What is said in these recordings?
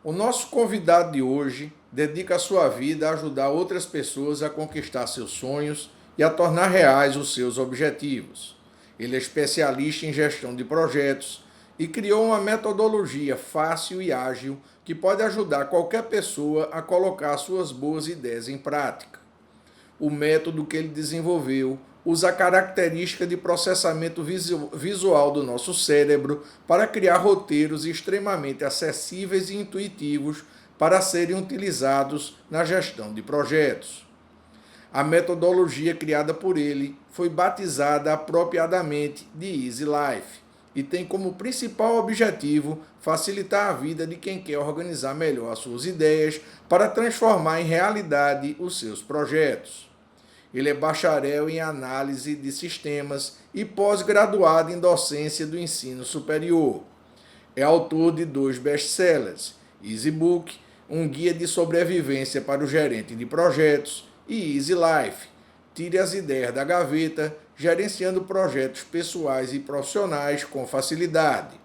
O nosso convidado de hoje dedica a sua vida a ajudar outras pessoas a conquistar seus sonhos e a tornar reais os seus objetivos. Ele é especialista em gestão de projetos e criou uma metodologia fácil e ágil que pode ajudar qualquer pessoa a colocar suas boas ideias em prática. O método que ele desenvolveu usa a característica de processamento visual do nosso cérebro para criar roteiros extremamente acessíveis e intuitivos para serem utilizados na gestão de projetos. A metodologia criada por ele foi batizada apropriadamente de Easy Life e tem como principal objetivo facilitar a vida de quem quer organizar melhor as suas ideias para transformar em realidade os seus projetos. Ele é bacharel em análise de sistemas e pós-graduado em docência do ensino superior. É autor de 2 best-sellers, Easy Book, um guia de sobrevivência para o gerente de projetos, e Easy Life, tire as ideias da gaveta, gerenciando projetos pessoais e profissionais com facilidade.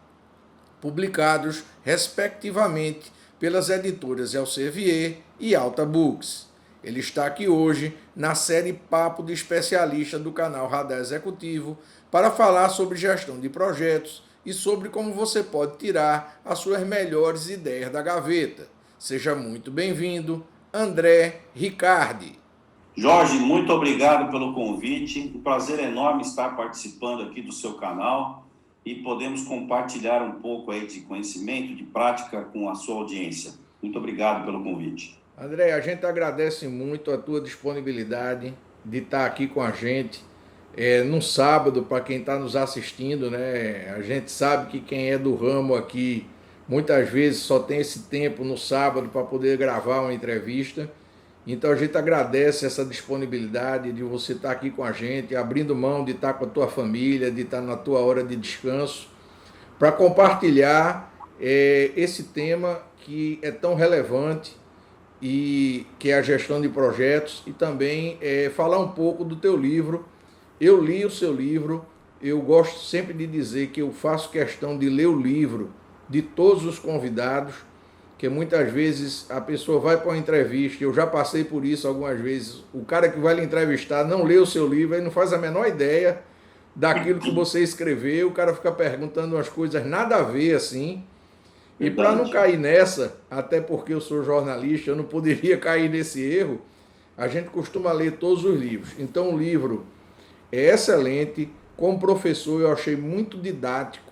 Publicados, respectivamente, pelas editoras Elsevier e Alta Books. Ele está aqui hoje na série Papo de Especialista do canal Radar Executivo para falar sobre gestão de projetos e sobre como você pode tirar as suas melhores ideias da gaveta. Seja muito bem-vindo, André Ricardi. Jorge, muito obrigado pelo convite. Um prazer enorme estar participando aqui do seu canal e podemos compartilhar um pouco aí de conhecimento, de prática com a sua audiência. Muito obrigado pelo convite. André, a gente agradece muito a tua disponibilidade de estar aqui com a gente no sábado, para quem está nos assistindo, né? A gente sabe que quem é do ramo aqui, muitas vezes só tem esse tempo no sábado para poder gravar uma entrevista. Então a gente agradece essa disponibilidade de você estar aqui com a gente, abrindo mão de estar com a tua família, de estar na tua hora de descanso, para compartilhar esse tema que é tão relevante, e que é a gestão de projetos, e também falar um pouco do teu livro. Eu li o seu livro, eu gosto sempre de dizer que eu faço questão de ler o livro de todos os convidados, que muitas vezes a pessoa vai para uma entrevista, eu já passei por isso algumas vezes, o cara que vai lhe entrevistar não lê o seu livro, ele não faz a menor ideia daquilo que você escreveu, o cara fica perguntando umas coisas nada a ver assim. E para não cair nessa, até porque eu sou jornalista, eu não poderia cair nesse erro, a gente costuma ler todos os livros. Então o livro é excelente, como professor eu achei muito didático,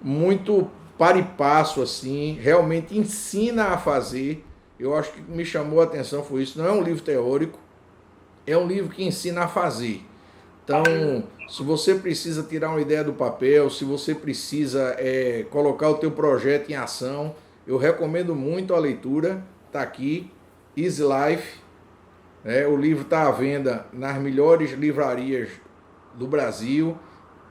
muito para e passo assim, realmente ensina a fazer. Eu acho que me chamou a atenção foi isso, não é um livro teórico, é um livro que ensina a fazer. Então, se você precisa tirar uma ideia do papel, se você precisa colocar o teu projeto em ação, eu recomendo muito a leitura. Está aqui, Easy Life. O livro está à venda nas melhores livrarias do Brasil.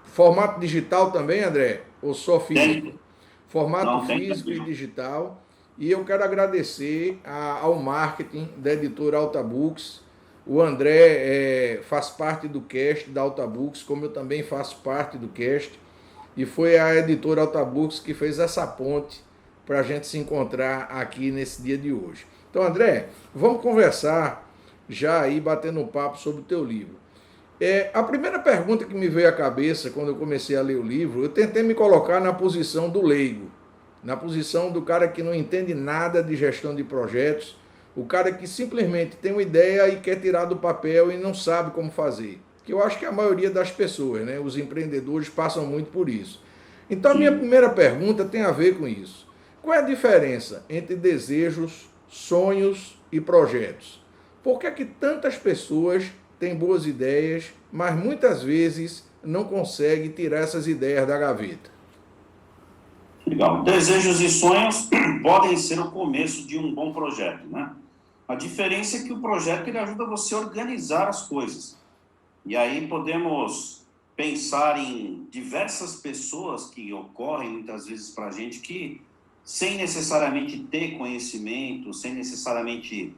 Formato digital também, André? Ou só físico? Formato físico e digital. E eu quero agradecer ao marketing da editora Alta Books. O André faz parte do cast da Alta Books, como eu também faço parte do cast. E foi a editora Alta Books que fez essa ponte para a gente se encontrar aqui nesse dia de hoje. Então, André, vamos conversar já aí, batendo um papo sobre o teu livro. A primeira pergunta que me veio à cabeça quando eu comecei a ler o livro, eu tentei me colocar na posição do leigo, na posição do cara que não entende nada de gestão de projetos, o cara que simplesmente tem uma ideia e quer tirar do papel e não sabe como fazer. Que eu acho que a maioria das pessoas, né, os empreendedores, passam muito por isso. Então a minha primeira pergunta tem a ver com isso. Qual é a diferença entre desejos, sonhos e projetos? Por que é que tantas pessoas têm boas ideias, mas muitas vezes não conseguem tirar essas ideias da gaveta? Legal. Desejos e sonhos podem ser o começo de um bom projeto, né? A diferença é que o projeto ele ajuda você a organizar as coisas. E aí podemos pensar em diversas pessoas que ocorrem muitas vezes para a gente que, sem necessariamente ter conhecimento, sem necessariamente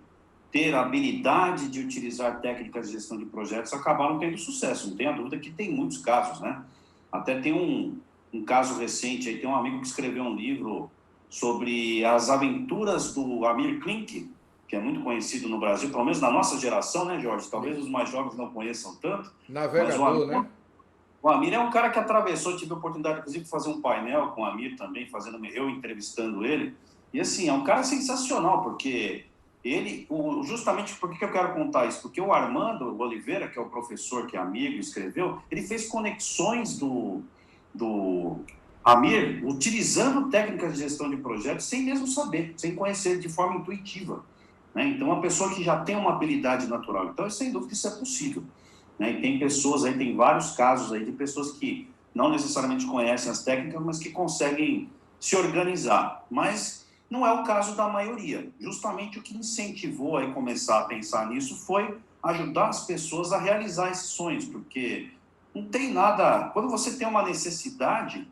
ter a habilidade de utilizar técnicas de gestão de projetos acabaram tendo sucesso. Não tenha dúvida que tem muitos casos, né? Até tem um caso recente, aí tem um amigo que escreveu um livro sobre as aventuras do Amir Klink, que é muito conhecido no Brasil, pelo menos na nossa geração, né, Jorge? Talvez os mais jovens não conheçam tanto. Navegador, né? O Amir é um cara que atravessou, tive a oportunidade, inclusive, de fazer um painel com o Amir também, eu entrevistando ele. E, assim, é um cara sensacional, porque ele, justamente por que eu quero contar isso? Porque o Armando Oliveira, que é o professor que é amigo, escreveu, ele fez conexões do Amir utilizando técnicas de gestão de projetos sem mesmo saber, sem conhecer de forma intuitiva, né? Então, uma pessoa que já tem uma habilidade natural. Então, sem dúvida, isso é possível, né? E tem pessoas aí, tem vários casos aí de pessoas que não necessariamente conhecem as técnicas, mas que conseguem se organizar. Mas não é o caso da maioria. Justamente o que incentivou a começar a pensar nisso foi ajudar as pessoas a realizar esses sonhos, porque não tem nada... Quando você tem uma necessidade,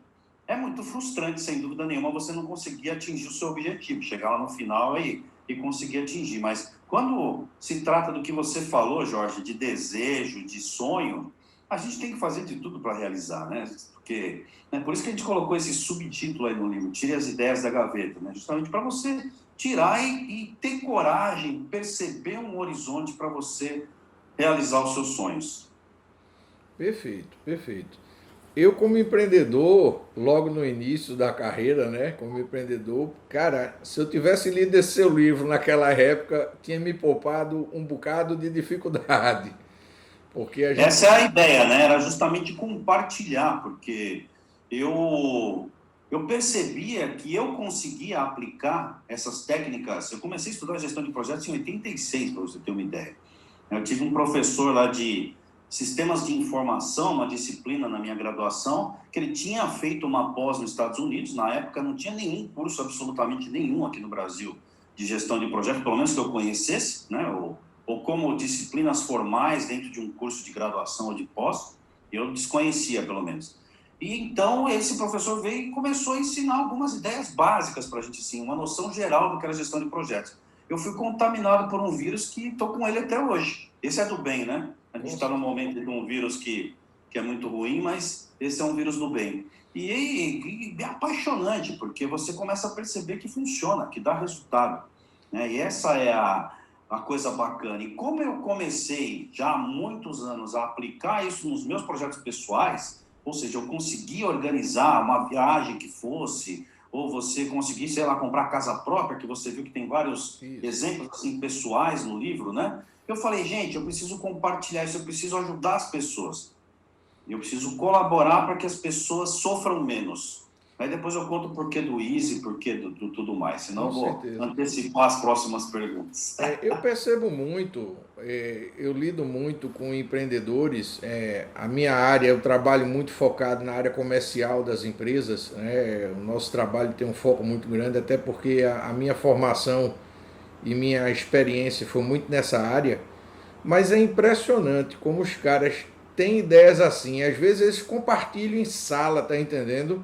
é muito frustrante, sem dúvida nenhuma, você não conseguir atingir o seu objetivo, chegar lá no final e conseguir atingir. Mas quando se trata do que você falou, Jorge, de desejo, de sonho, a gente tem que fazer de tudo para realizar, né? Porque, né, por isso que a gente colocou esse subtítulo aí no livro, Tire as Ideias da Gaveta, né? Justamente para você tirar e ter coragem, perceber um horizonte para você realizar os seus sonhos. Perfeito, perfeito. Eu, como empreendedor, logo no início da carreira, né, como empreendedor, cara, se eu tivesse lido esse seu livro naquela época, tinha me poupado um bocado de dificuldade. Porque a gente. Essa é a ideia, né? Era justamente compartilhar, porque eu percebia que eu conseguia aplicar essas técnicas. Eu comecei a estudar gestão de projetos em 86, para você ter uma ideia. Eu tive um professor lá de sistemas de informação, uma disciplina na minha graduação, que ele tinha feito uma pós nos Estados Unidos. Na época não tinha nenhum curso, absolutamente nenhum aqui no Brasil, de gestão de projetos, pelo menos que eu conhecesse, né? Ou como disciplinas formais dentro de um curso de graduação ou de pós, eu desconhecia, pelo menos. E então esse professor veio e começou a ensinar algumas ideias básicas para a gente, assim, uma noção geral do que era gestão de projetos. Eu fui contaminado por um vírus que estou com ele até hoje. Esse é do bem, né? A gente está num momento de um vírus que é muito ruim, mas esse é um vírus do bem. E é apaixonante, porque você começa a perceber que funciona, que dá resultado, né? E essa é a coisa bacana. E como eu comecei já há muitos anos a aplicar isso nos meus projetos pessoais, ou seja, eu consegui organizar uma viagem que fosse, ou você conseguir, sei lá, comprar casa própria, que você viu que tem vários exemplos assim, pessoais no livro, né? Eu falei, gente, eu preciso compartilhar isso, eu preciso ajudar as pessoas. Eu preciso colaborar para que as pessoas sofram menos. Aí depois eu conto o porquê do Easy, porquê do tudo mais, senão eu vou antecipar as próximas perguntas. Eu percebo muito, eu lido muito com empreendedores, a minha área, eu trabalho muito focado na área comercial das empresas, né? O nosso trabalho tem um foco muito grande, até porque a minha formação e minha experiência foi muito nessa área, mas é impressionante como os caras têm ideias assim, às vezes eles compartilham em sala, tá entendendo?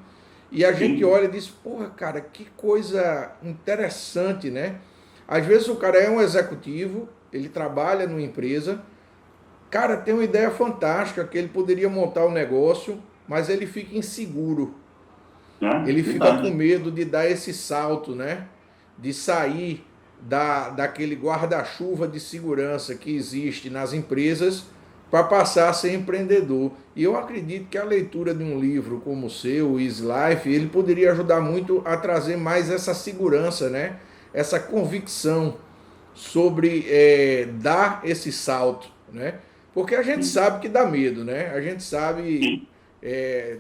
E a gente olha e diz, porra, cara, que coisa interessante, né? Às vezes o cara é um executivo, ele trabalha numa empresa, cara, tem uma ideia fantástica que ele poderia montar um negócio, mas ele fica inseguro. Ele fica com medo de dar esse salto, né? De sair daquele guarda-chuva de segurança que existe nas empresas para passar a ser empreendedor. E eu acredito que a leitura de um livro como o seu, o Easy Life, ele poderia ajudar muito a trazer mais essa segurança, né? Essa convicção sobre dar esse salto, né? Porque a gente sabe que dá medo, né? A gente sabe,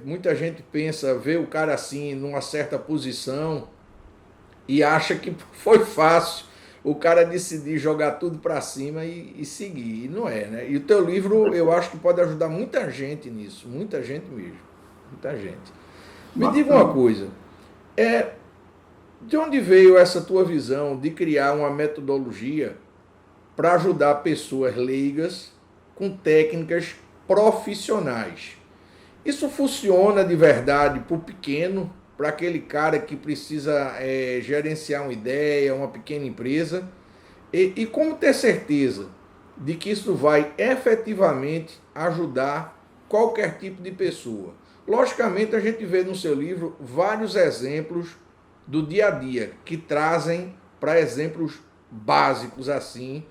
muita gente pensa, vê o cara assim, numa certa posição e acha que foi fácil o cara decidir jogar tudo para cima e seguir. E não é, né? E o teu livro, eu acho que pode ajudar muita gente nisso. Muita gente mesmo. Muita gente. Me diga uma coisa. De onde veio essa tua visão de criar uma metodologia para ajudar pessoas leigas com técnicas profissionais? Isso funciona de verdade para o pequeno, para aquele cara que precisa gerenciar uma ideia, uma pequena empresa? E como ter certeza de que isso vai efetivamente ajudar qualquer tipo de pessoa? Logicamente, a gente vê no seu livro vários exemplos do dia a dia que trazem para exemplos básicos assim,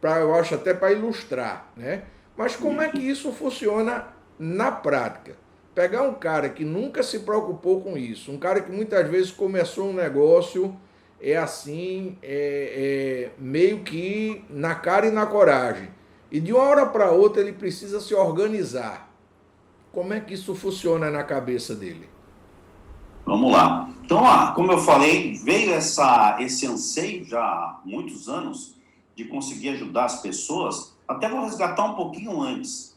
para eu acho até para ilustrar, né? Mas como é que isso funciona na prática? Pegar um cara que nunca se preocupou com isso, um cara que muitas vezes começou um negócio assim, meio que na cara e na coragem. E de uma hora para outra ele precisa se organizar. Como é que isso funciona na cabeça dele? Vamos lá. Então, como eu falei, veio esse anseio já há muitos anos de conseguir ajudar as pessoas. Até vou resgatar um pouquinho antes,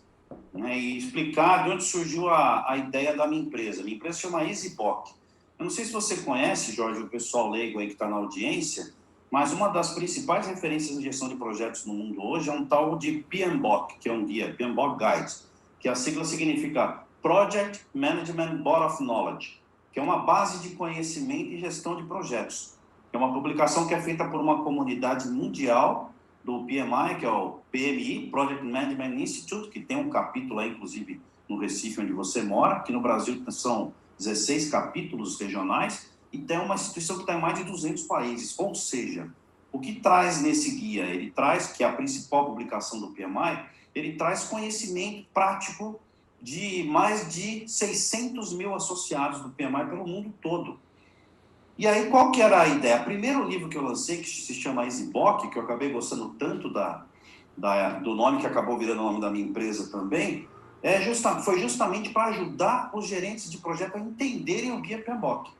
né, e explicar de onde surgiu a ideia da minha empresa. Minha empresa se chama EasyBox. Eu não sei se você conhece, Jorge, o pessoal leigo aí que está na audiência, mas uma das principais referências em gestão de projetos no mundo hoje é um tal de PMBOK, que é um guia, PMBOK Guides, que a sigla significa Project Management Board of Knowledge, que é uma base de conhecimento e gestão de projetos. É uma publicação que é feita por uma comunidade mundial do PMI, que é o PMI, Project Management Institute, que tem um capítulo aí, inclusive, no Recife, onde você mora. Aqui no Brasil são 16 capítulos regionais e tem uma instituição que está em mais de 200 países. Ou seja, o que traz nesse guia? Ele traz, que é a principal publicação do PMI, ele traz conhecimento prático de mais de 600 mil associados do PMI pelo mundo todo. E aí, qual que era a ideia? O primeiro livro que eu lancei, que se chama EasyBox, que eu acabei gostando tanto do nome, que acabou virando o nome da minha empresa também, foi justamente para ajudar os gerentes de projeto a entenderem o guia PMBOK.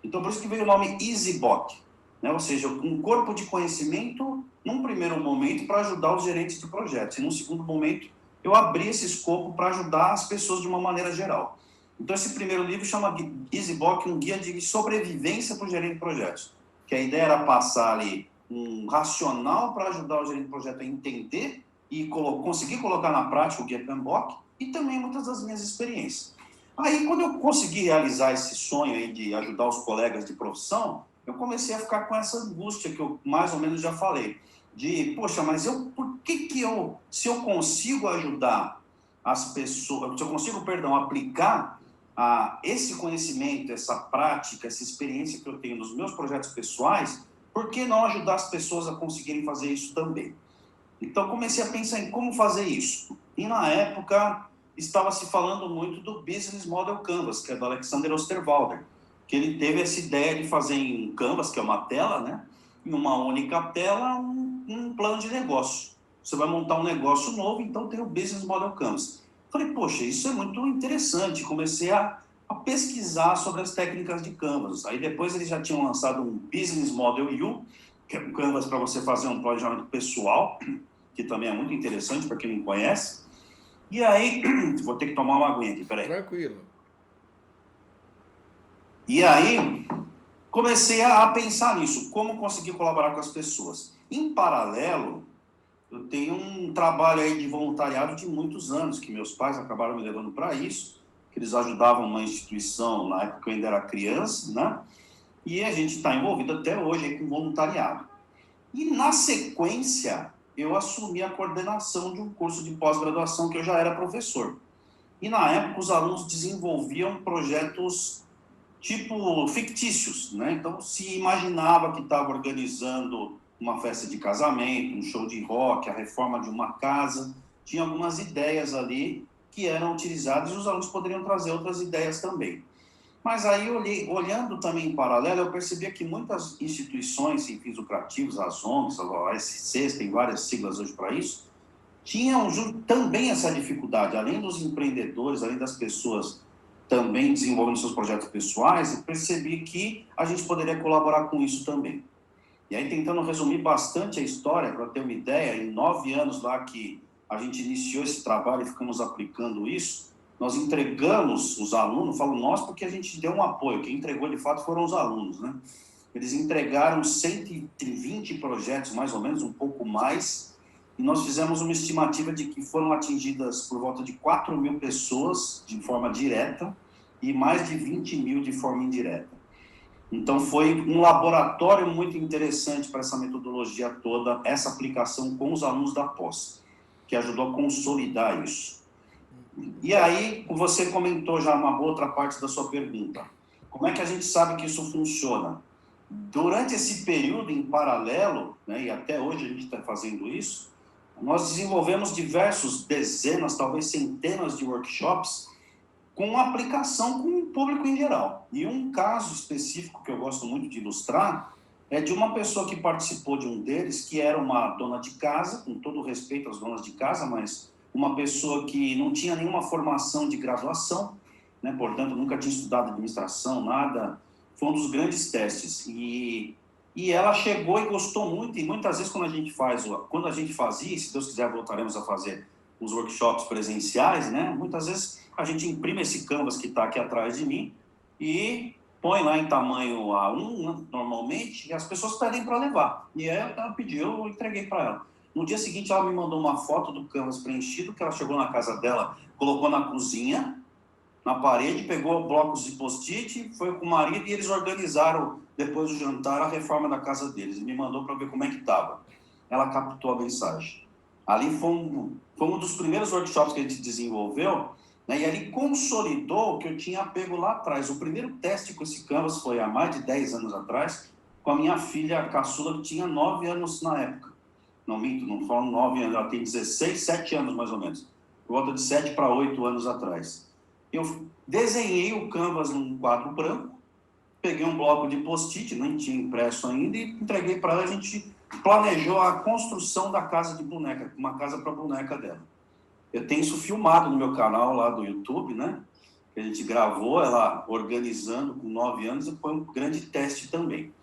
Então, por isso que veio o nome EasyBox, né? Ou seja, um corpo de conhecimento, num primeiro momento, para ajudar os gerentes de projetos. E num segundo momento, eu abri esse escopo para ajudar as pessoas de uma maneira geral. Então, esse primeiro livro chama EasyBox, um guia de sobrevivência para o gerente de projetos. Que a ideia era passar ali um racional para ajudar o gerente de projeto a entender e conseguir colocar na prática o guia PMBOK e também muitas das minhas experiências. Aí, quando eu consegui realizar esse sonho aí de ajudar os colegas de profissão, eu comecei a ficar com essa angústia que eu mais ou menos já falei. De, poxa, mas por que se eu consigo ajudar as pessoas, se eu consigo, perdão, aplicar esse conhecimento, essa prática, essa experiência que eu tenho nos meus projetos pessoais, por que não ajudar as pessoas a conseguirem fazer isso também? Então, comecei a pensar em como fazer isso. E, na época, estava se falando muito do Business Model Canvas, que é do Alexander Osterwalder, que ele teve essa ideia de fazer em Canvas, que é uma tela, né? Em uma única tela, um plano de negócio. Você vai montar um negócio novo, então tem o Business Model Canvas. Falei, poxa, isso é muito interessante. Comecei a pesquisar sobre as técnicas de Canvas. Aí depois eles já tinham lançado um Business Model U, que é um Canvas para você fazer um planejamento pessoal, que também é muito interessante para quem não conhece. E aí, vou ter que tomar uma aguinha aqui, peraí. Tranquilo. E aí, comecei a pensar nisso, como conseguir colaborar com as pessoas. Em paralelo, eu tenho um trabalho aí de voluntariado de muitos anos, que meus pais acabaram me levando para isso, que eles ajudavam uma instituição, na época eu ainda era criança, né? E a gente está envolvido até hoje aí com voluntariado. E, na sequência, eu assumi a coordenação de um curso de pós-graduação que eu já era professor. E, na época, os alunos desenvolviam projetos tipo fictícios, né? Então, se imaginava que estava organizando uma festa de casamento, um show de rock, a reforma de uma casa. Tinha algumas ideias ali que eram utilizadas e os alunos poderiam trazer outras ideias também. Mas aí, olhando também em paralelo, eu percebia que muitas instituições sem fins lucrativos, as ONGs, a SCs, tem várias siglas hoje para isso, tinham também essa dificuldade. Além dos empreendedores, além das pessoas também desenvolvendo seus projetos pessoais, eu percebi que a gente poderia colaborar com isso também. E aí, tentando resumir bastante a história, para ter uma ideia, em 9 anos lá que a gente iniciou esse trabalho e ficamos aplicando isso, nós entregamos os alunos, falo nós porque a gente deu um apoio, quem entregou de fato foram os alunos, né? Eles entregaram 120 projetos, mais ou menos, um pouco mais, e nós fizemos uma estimativa de que foram atingidas por volta de 4 mil pessoas de forma direta e mais de 20 mil de forma indireta. Então, foi um laboratório muito interessante para essa metodologia toda, essa aplicação com os alunos da pós, que ajudou a consolidar isso. E aí, você comentou já uma outra parte da sua pergunta. Como é que a gente sabe que isso funciona? Durante esse período, em paralelo, né, e até hoje a gente está fazendo isso, nós desenvolvemos diversos, dezenas, talvez centenas de workshops com aplicação com o público em geral. E um caso específico que eu gosto muito de ilustrar é de uma pessoa que participou de um deles, que era uma dona de casa, com todo respeito às donas de casa, mas uma pessoa que não tinha nenhuma formação de graduação, né, portanto, nunca tinha estudado administração, nada. Foi um dos grandes testes. E ela chegou e gostou muito, e muitas vezes quando a gente fazia, e se Deus quiser voltaremos a fazer os workshops presenciais, né, muitas vezes a gente imprime esse canvas que está aqui atrás de mim e põe lá em tamanho A1, né, normalmente, e as pessoas pedem para levar. E ela pediu, eu entreguei para ela. No dia seguinte, ela me mandou uma foto do canvas preenchido, que ela chegou na casa dela, colocou na cozinha, na parede, pegou blocos de post-it, foi com o marido e eles organizaram, depois do jantar, a reforma da casa deles. E me mandou para ver como é que estava. Ela captou a mensagem. Ali foi um dos primeiros workshops que a gente desenvolveu, né, e ali consolidou o que eu tinha pego lá atrás. O primeiro teste com esse canvas foi há mais de 10 anos atrás, com a minha filha caçula, que tinha 9 anos na época. Não minto, não foram 9 anos, ela tem 16, 7 anos mais ou menos. Por volta de 7 para 8 anos atrás. Eu desenhei o canvas num quadro branco, peguei um bloco de post-it, nem tinha impresso ainda, e entreguei para ela. A gente planejou a construção da casa de boneca, uma casa para a boneca dela. Eu tenho isso filmado no meu canal lá do YouTube, né? Que a gente gravou ela organizando com 9 anos, e foi um grande teste também.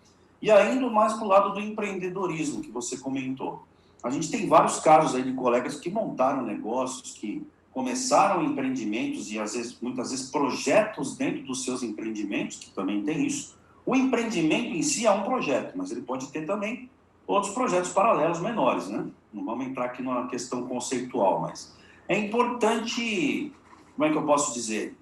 E ainda mais para o lado do empreendedorismo, que você comentou. A gente tem vários casos aí de colegas que montaram negócios, que começaram empreendimentos e, muitas vezes, projetos dentro dos seus empreendimentos, que também tem isso. O empreendimento em si é um projeto, mas ele pode ter também outros projetos paralelos menores, né? Não vamos entrar aqui numa questão conceitual, mas é importante, como é que eu posso dizer,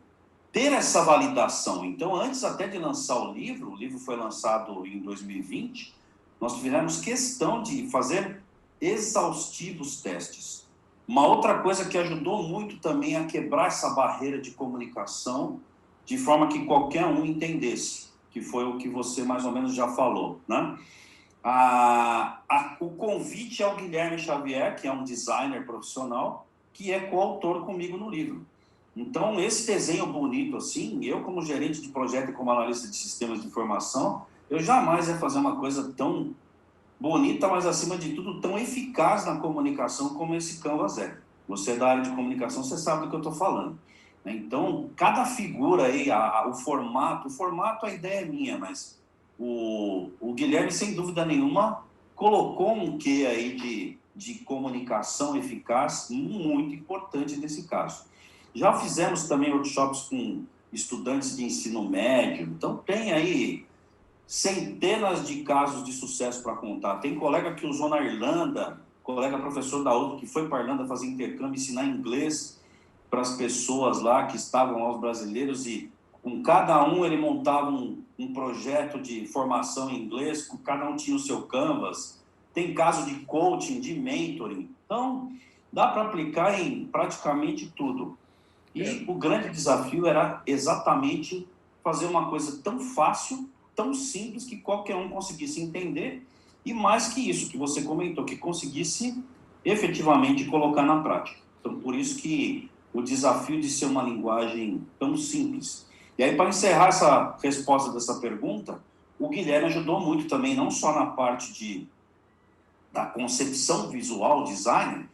ter essa validação. Então, antes até de lançar o livro foi lançado em 2020, nós tivemos questão de fazer exaustivos testes. Uma outra coisa que ajudou muito também a quebrar essa barreira de comunicação, de forma que qualquer um entendesse, que foi o que você mais ou menos já falou, né? O convite ao Guilherme Xavier, que é um designer profissional, que é coautor comigo no livro. Então, esse desenho bonito assim, eu como gerente de projeto e como analista de sistemas de informação, eu jamais ia fazer uma coisa tão bonita, mas acima de tudo tão eficaz na comunicação como esse Canvas é. Você é da área de comunicação, você sabe do que eu estou falando. Então, cada figura aí, o formato, a ideia é minha, mas o Guilherme, sem dúvida nenhuma, colocou um quê aí de comunicação eficaz muito importante nesse caso. Já fizemos também workshops com estudantes de ensino médio, então tem aí centenas de casos de sucesso para contar. Tem colega que usou na Irlanda, colega professor da UFRGS que foi para a Irlanda fazer intercâmbio, ensinar inglês para as pessoas lá que estavam lá, os brasileiros, e com cada um ele montava um projeto de formação em inglês, cada um tinha o seu canvas. Tem caso de coaching, de mentoring. Então, dá para aplicar em praticamente tudo. E o grande desafio era exatamente fazer uma coisa tão fácil, tão simples, que qualquer um conseguisse entender, e mais que isso que você comentou, que conseguisse efetivamente colocar na prática. Então, por isso que o desafio de ser uma linguagem tão simples. E aí, para encerrar essa resposta dessa pergunta, o Guilherme ajudou muito também, não só na parte da concepção visual, design,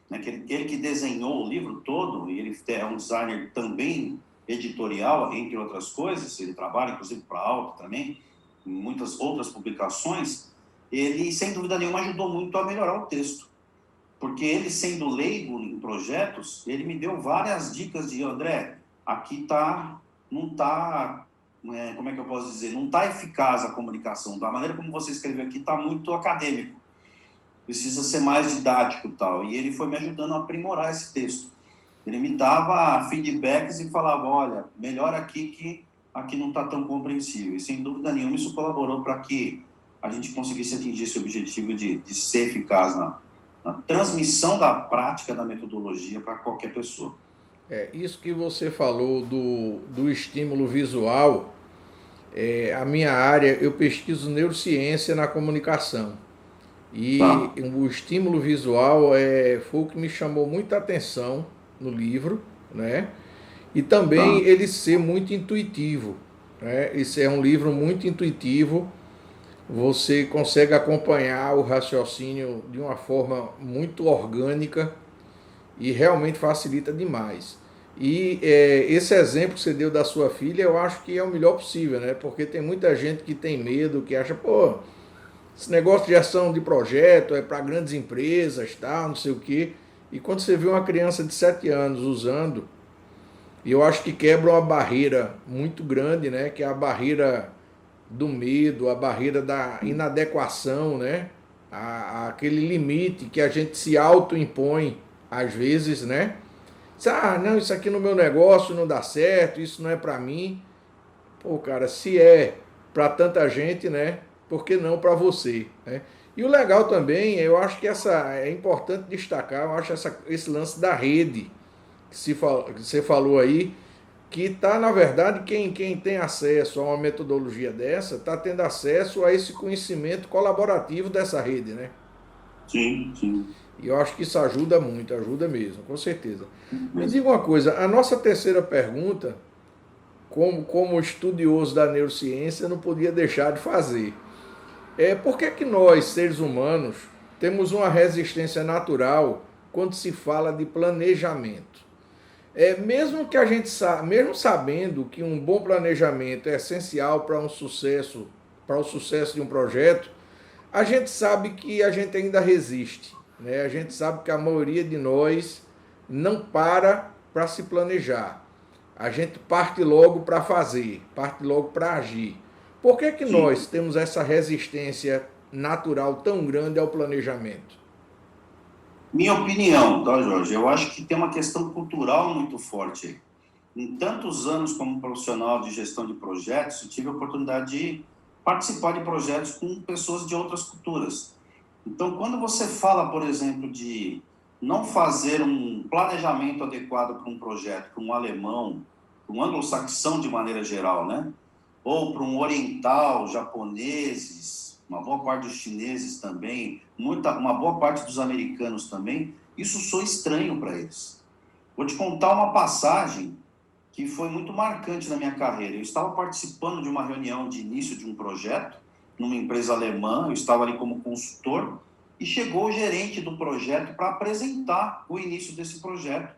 né, ele que desenhou o livro todo, e ele é um designer também editorial, entre outras coisas, ele trabalha inclusive para a Alto também, em muitas outras publicações, ele sem dúvida nenhuma ajudou muito a melhorar o texto, porque ele sendo leigo em projetos, ele me deu várias dicas de André, aqui não está, como é que eu posso dizer, não está eficaz a comunicação, da maneira como você escreveu aqui está muito acadêmico, precisa ser mais didático e tal. E ele foi me ajudando a aprimorar esse texto. Ele me dava feedbacks e falava, olha, melhor aqui que aqui não está tão compreensível. E, sem dúvida nenhuma, isso colaborou para que a gente conseguisse atingir esse objetivo de ser eficaz na transmissão da prática da metodologia para qualquer pessoa. Isso que você falou do estímulo visual, a minha área, eu pesquiso neurociência na comunicação. E Tá? o estímulo visual foi o que me chamou muita atenção no livro, né? E também Tá? ele ser muito intuitivo, né? Esse é um livro muito intuitivo, você consegue acompanhar o raciocínio de uma forma muito orgânica e realmente facilita demais. E esse exemplo que você deu da sua filha, eu acho que é o melhor possível, né? Porque tem muita gente que tem medo, que acha, pô, esse negócio de gestão de projeto é para grandes empresas, tal, não sei o quê. E quando você vê uma criança de 7 anos usando, e eu acho que quebra uma barreira muito grande, né? Que é a barreira do medo, a barreira da inadequação, né? Aquele limite que a gente se autoimpõe às vezes, né? Não, isso aqui no meu negócio não dá certo, isso não é para mim. Pô, cara, se é para tanta gente, né? Por que não para você, né? E o legal também, eu acho que é importante destacar, eu acho esse lance da rede que você falou aí, que está, na verdade, quem tem acesso a uma metodologia dessa, está tendo acesso a esse conhecimento colaborativo dessa rede, né? Sim, sim. E eu acho que isso ajuda muito, ajuda mesmo, com certeza. Me diga uma coisa, a nossa terceira pergunta, como estudioso da neurociência, não podia deixar de fazer. Por que que nós, seres humanos, temos uma resistência natural quando se fala de planejamento? Mesmo que a gente mesmo sabendo que um bom planejamento é essencial para o sucesso de um projeto, a gente sabe que a gente ainda resiste, né? A gente sabe que a maioria de nós não para se planejar. A gente parte logo para fazer, parte logo para agir. Por que que nós Sim. temos essa resistência natural tão grande ao planejamento? Minha opinião, tá, Jorge? Eu acho que tem uma questão cultural muito forte aí. Em tantos anos como profissional de gestão de projetos, eu tive a oportunidade de participar de projetos com pessoas de outras culturas. Então, quando você fala, por exemplo, de não fazer um planejamento adequado para um projeto, para um alemão, para um anglo-saxão de maneira geral, né? Ou para um oriental, japoneses, uma boa parte dos chineses também, uma boa parte dos americanos também, isso soa estranho para eles. Vou te contar uma passagem que foi muito marcante na minha carreira. Eu estava participando de uma reunião de início de um projeto, numa empresa alemã, eu estava ali como consultor, e chegou o gerente do projeto para apresentar o início desse projeto.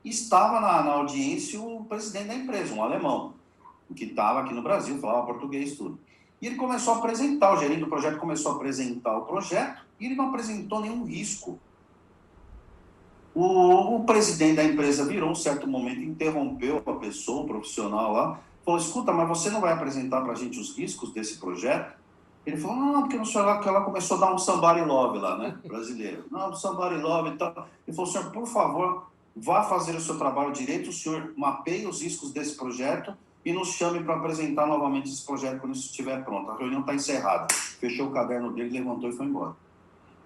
E estava na audiência o presidente da empresa, um alemão, que estava aqui no Brasil, falava português, tudo. E ele começou a apresentar, o gerente do projeto começou a apresentar o projeto, e ele não apresentou nenhum risco. O presidente da empresa virou um certo momento, interrompeu a pessoa, o profissional lá, falou, escuta, mas você não vai apresentar para a gente os riscos desse projeto? Ele falou, não, porque não sei lá, que ela começou a dar um somebody love lá, né, brasileiro. Não, somebody love e tal. Ele falou, senhor, por favor, vá fazer o seu trabalho direito, o senhor mapeie os riscos desse projeto e nos chame para apresentar novamente esse projeto quando isso estiver pronto. A reunião está encerrada. Fechou o caderno dele, levantou e foi embora.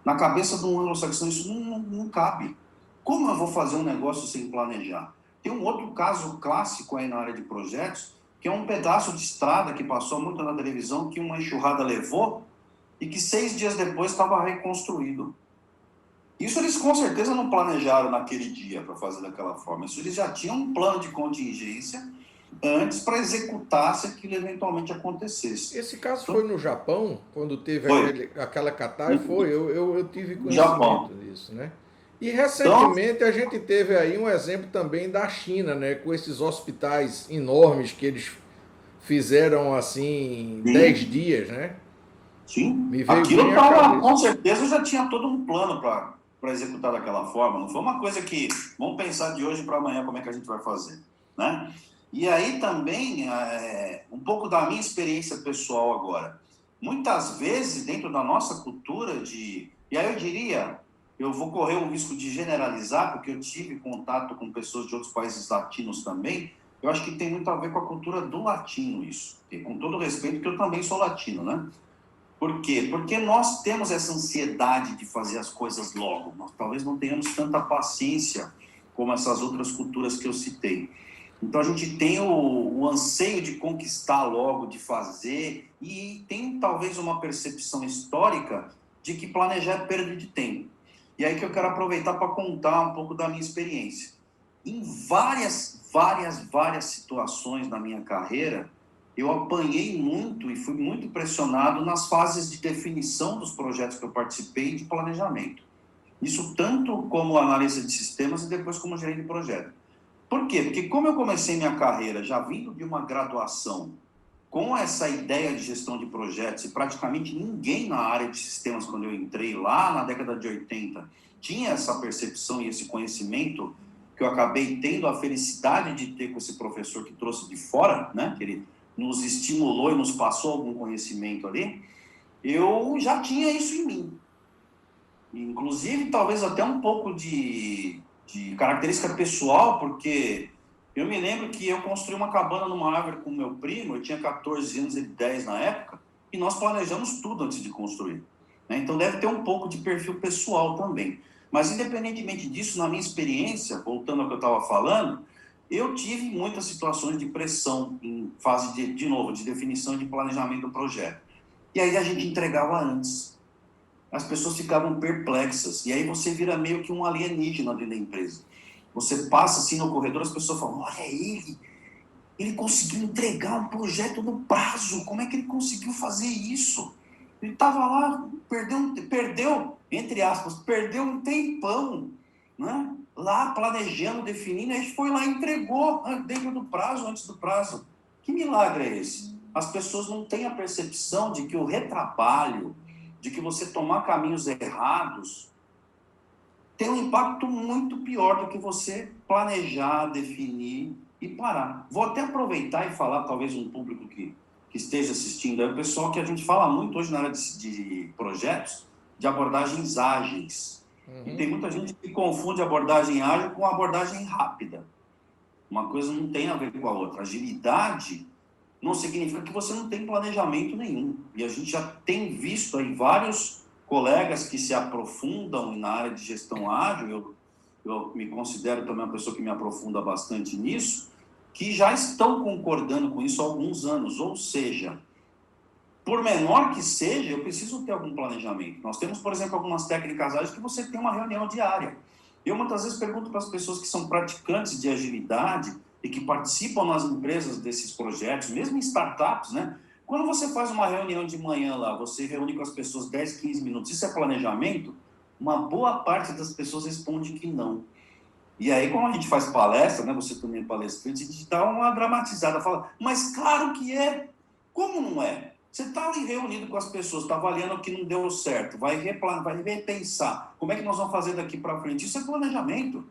Na cabeça de um anglo-saxão, isso não cabe. Como eu vou fazer um negócio sem planejar? Tem um outro caso clássico aí na área de projetos, que é um pedaço de estrada que passou muito na televisão, que uma enxurrada levou e que 6 dias depois estava reconstruído. Isso eles com certeza não planejaram naquele dia para fazer daquela forma. Isso eles já tinham um plano de contingência antes para executar se aquilo eventualmente acontecesse. Esse caso Então, foi no Japão, quando teve foi aquela catástrofe, eu tive no conhecimento Japão. disso, né? E Então, recentemente a gente teve aí um exemplo também da China, né? Com esses hospitais enormes que eles fizeram assim 10 sim, dias, né? sim, Me veio aquilo bem à estava, cabeça. com certeza, já tinha todo um plano para executar daquela forma. Não foi uma coisa que vamos pensar de hoje para amanhã como é que a gente vai fazer, né? E aí também, um pouco da minha experiência pessoal agora. Muitas vezes, dentro da nossa cultura e aí eu diria, eu vou correr o risco de generalizar, porque eu tive contato com pessoas de outros países latinos também, eu acho que tem muito a ver com a cultura do latino isso. E com todo respeito, que eu também sou latino, né? Por quê? Porque nós temos essa ansiedade de fazer as coisas logo. Nós talvez não tenhamos tanta paciência como essas outras culturas que eu citei. Então, a gente tem o anseio de conquistar logo, de fazer, e tem talvez uma percepção histórica de que planejar é perda de tempo. E aí que eu quero aproveitar para contar um pouco da minha experiência. Em várias situações na minha carreira, eu apanhei muito e fui muito pressionado nas fases de definição dos projetos que eu participei e de planejamento. Isso tanto como analista de sistemas e depois como gerente de projeto. Por quê? Porque como eu comecei minha carreira já vindo de uma graduação com essa ideia de gestão de projetos, e praticamente ninguém na área de sistemas, quando eu entrei lá na década de 80, tinha essa percepção e esse conhecimento que eu acabei tendo a felicidade de ter com esse professor que trouxe de fora, né? Que ele nos estimulou e nos passou algum conhecimento ali, eu já tinha isso em mim. Inclusive, talvez até um pouco de característica pessoal, porque eu me lembro que eu construí uma cabana numa árvore com meu primo, eu tinha 14 anos e 10 na época, e nós planejamos tudo antes de construir. Né? Então, deve ter um pouco de perfil pessoal também. Mas, independentemente disso, na minha experiência, voltando ao que eu estava falando, eu tive muitas situações de pressão em fase, de novo, de definição e de planejamento do projeto. E aí a gente entregava antes. As pessoas ficavam perplexas. E aí você vira meio que um alienígena dentro da empresa. Você passa assim no corredor, as pessoas falam, olha ele conseguiu entregar um projeto no prazo. Como é que ele conseguiu fazer isso? Ele estava lá, perdeu, entre aspas, perdeu um tempão, né? Lá planejando, definindo, a gente foi lá e entregou dentro do prazo, antes do prazo. Que milagre é esse? As pessoas não têm a percepção de que o retrabalho, de que você tomar caminhos errados, tem um impacto muito pior do que você planejar, definir e parar. Vou até aproveitar e falar, talvez, um público que esteja assistindo, é o pessoal que a gente fala muito hoje na área de projetos, de abordagens ágeis. E tem muita gente que confunde abordagem ágil com abordagem rápida. Uma coisa não tem a ver com a outra. Agilidade não significa que você não tem planejamento nenhum. E a gente já tem visto aí vários colegas que se aprofundam na área de gestão ágil, eu me considero também uma pessoa que me aprofunda bastante nisso, que já estão concordando com isso há alguns anos. Ou seja, por menor que seja, eu preciso ter algum planejamento. Nós temos, por exemplo, algumas técnicas ágeis que você tem uma reunião diária. Eu muitas vezes pergunto para as pessoas que são praticantes de agilidade e que participam nas empresas desses projetos, mesmo em startups, né? Quando você faz uma reunião de manhã lá, você reúne com as pessoas 10, 15 minutos, isso é planejamento? Uma boa parte das pessoas responde que não. E aí, como a gente faz palestra, né? Você também é palestrante, a gente dá uma dramatizada, fala, mas claro que é. Como não é? Você está ali reunido com as pessoas, está avaliando o que não deu certo, vai repensar como é que nós vamos fazer daqui para frente. Isso é planejamento.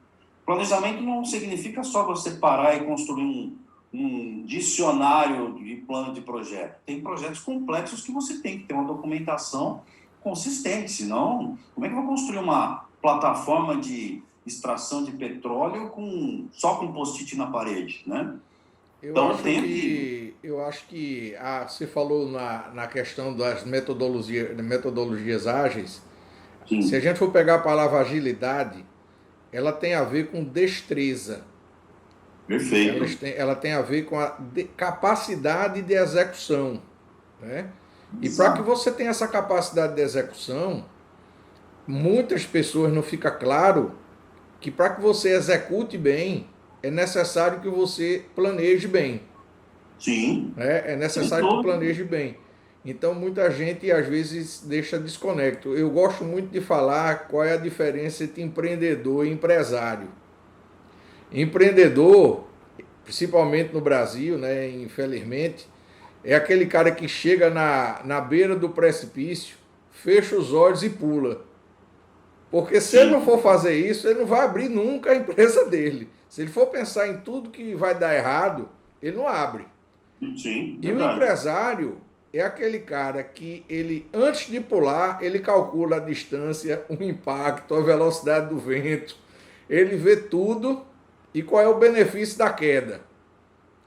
Planejamento não significa só você parar e construir um dicionário de plano de projeto. Tem projetos complexos que você tem que ter uma documentação consistente, senão como é que eu vou construir uma plataforma de extração de petróleo só com post-it na parede, né? Eu acho que você falou na questão das metodologias ágeis. Sim. Se a gente for pegar a palavra agilidade, ela tem a ver com destreza. Perfeito. Ela tem a ver com a capacidade de execução, né? E para que você tenha essa capacidade de execução, muitas pessoas não fica claro que para que você execute bem, é necessário que você planeje bem. Sim. É necessário que planeje bem. Então, muita gente, às vezes, deixa desconecto. Eu gosto muito de falar qual é a diferença entre empreendedor e empresário. Empreendedor, principalmente no Brasil, né, infelizmente, é aquele cara que chega na beira do precipício, fecha os olhos e pula. Porque se ele não for fazer isso, ele não vai abrir nunca a empresa dele. Se ele for pensar em tudo que vai dar errado, ele não abre. Sim, e o empresário é aquele cara que ele, antes de pular, ele calcula a distância, o impacto, a velocidade do vento. Ele vê tudo e qual é o benefício da queda.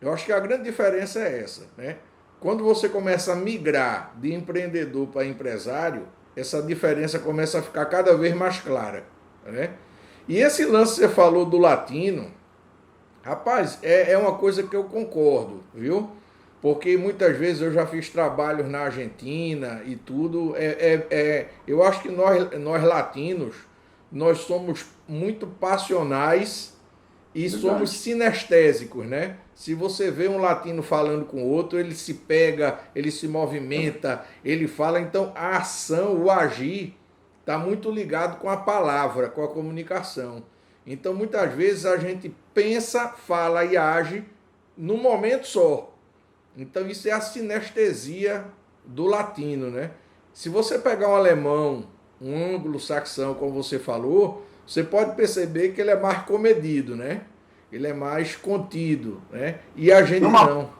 Eu acho que a grande diferença é essa, né? Quando você começa a migrar de empreendedor para empresário, essa diferença começa a ficar cada vez mais clara, né? E esse lance que você falou do latino, rapaz, é uma coisa que eu concordo, viu? Porque muitas vezes eu já fiz trabalhos na Argentina e tudo. Eu acho que nós latinos, nós somos muito passionais e somos Verdade. sinestésicos, né? Se você vê um latino falando com outro, ele se pega, ele se movimenta, ele fala. Então a ação, o agir, está muito ligado com a palavra, com a comunicação. Então muitas vezes a gente pensa, fala e age num momento só. Então isso é a sinestesia do latino, né? Se você pegar um alemão, um anglo-saxão, como você falou, você pode perceber que ele é mais comedido, né? Ele é mais contido, né? E a Tem gente uma, não.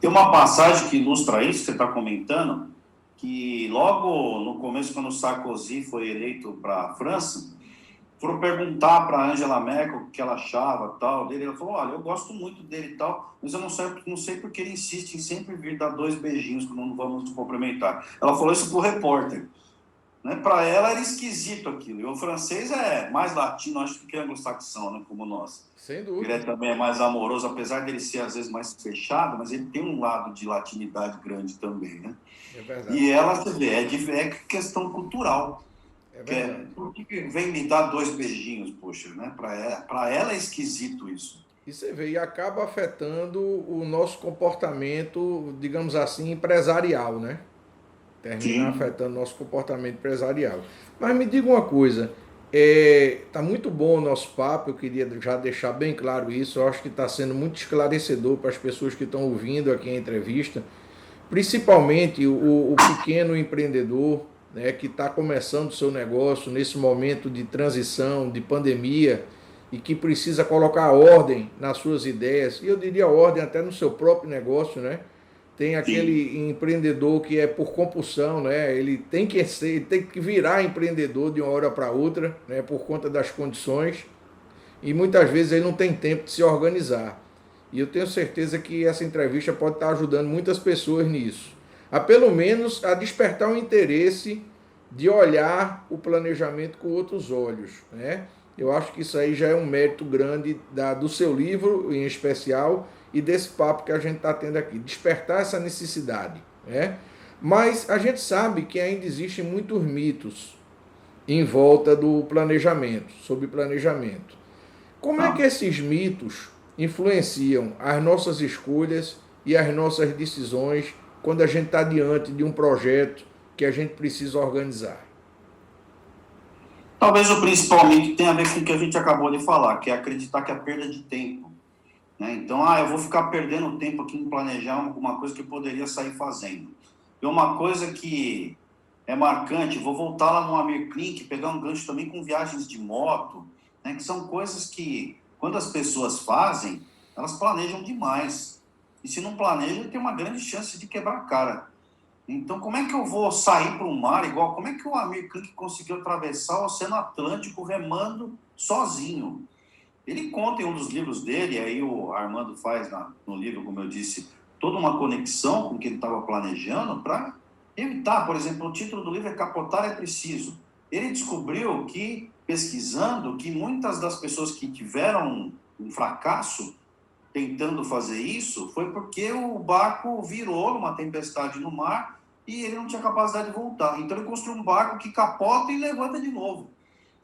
tem uma passagem que ilustra isso, que você está comentando, que logo no começo, quando o Sarkozy foi eleito para a França, foram perguntar para a Angela Merkel o que ela achava tal dele. Ela falou: olha, eu gosto muito dele e tal, mas eu não sei porque ele insiste em sempre vir dar 2 beijinhos quando não vamos nos cumprimentar. Ela falou isso para o repórter. Né? Para ela era esquisito aquilo. E o francês é mais latino, acho que anglo-saxão, né? Como nós. Sem Ele dúvida. também é mais amoroso, apesar dele ser às vezes mais fechado, mas ele tem um lado de latinidade grande também, né? É verdade. E ela, você vê, é questão cultural. É verdade. Por que vem me dar 2 beijinhos, poxa, né? Para ela é esquisito isso. E você vê, e acaba afetando o nosso comportamento, digamos assim, empresarial, né? Termina Sim. afetando nosso comportamento empresarial. Mas me diga uma coisa, tá muito bom o nosso papo, eu queria já deixar bem claro isso, eu acho que está sendo muito esclarecedor para as pessoas que estão ouvindo aqui a entrevista, principalmente o pequeno empreendedor, né, que está começando o seu negócio nesse momento de transição, de pandemia, e que precisa colocar ordem nas suas ideias, e eu diria ordem até no seu próprio negócio, né? Tem Sim. aquele empreendedor que é por compulsão, né? Ele tem que ser, ele tem que virar empreendedor de uma hora para outra, né? Por conta das condições e muitas vezes ele não tem tempo de se organizar. E eu tenho certeza que essa entrevista pode estar ajudando muitas pessoas nisso, a pelo menos a despertar o interesse de olhar o planejamento com outros olhos, né? Eu acho que isso aí já é um mérito grande do seu livro, em especial, e desse papo que a gente está tendo aqui, despertar essa necessidade, né? Mas a gente sabe que ainda existem muitos mitos em volta do planejamento, sobre planejamento. Como é que Ah. esses mitos influenciam as nossas escolhas e as nossas decisões quando a gente está diante de um projeto que a gente precisa organizar? Talvez o principal mito tenha a ver com o que a gente acabou de falar, que é acreditar que é perda de tempo. Né? Então, eu vou ficar perdendo tempo aqui em planejar alguma coisa que eu poderia sair fazendo. E uma coisa que é marcante, vou voltar lá no Amir Klink, pegar um gancho também com viagens de moto, né? Que são coisas que, quando as pessoas fazem, elas planejam demais. E se não planeja, tem uma grande chance de quebrar a cara. Então, como é que eu vou sair para o mar igual? Como é que o Amir Klink conseguiu atravessar o Oceano Atlântico remando sozinho? Ele conta em um dos livros dele, aí o Armando faz no livro, como eu disse, toda uma conexão com o que ele estava planejando para evitar, por exemplo, o título do livro é Capotar é Preciso. Ele descobriu que, pesquisando, que muitas das pessoas que tiveram um fracasso tentando fazer isso foi porque o barco virou numa tempestade no mar e ele não tinha capacidade de voltar. Então ele construiu um barco que capota e levanta de novo.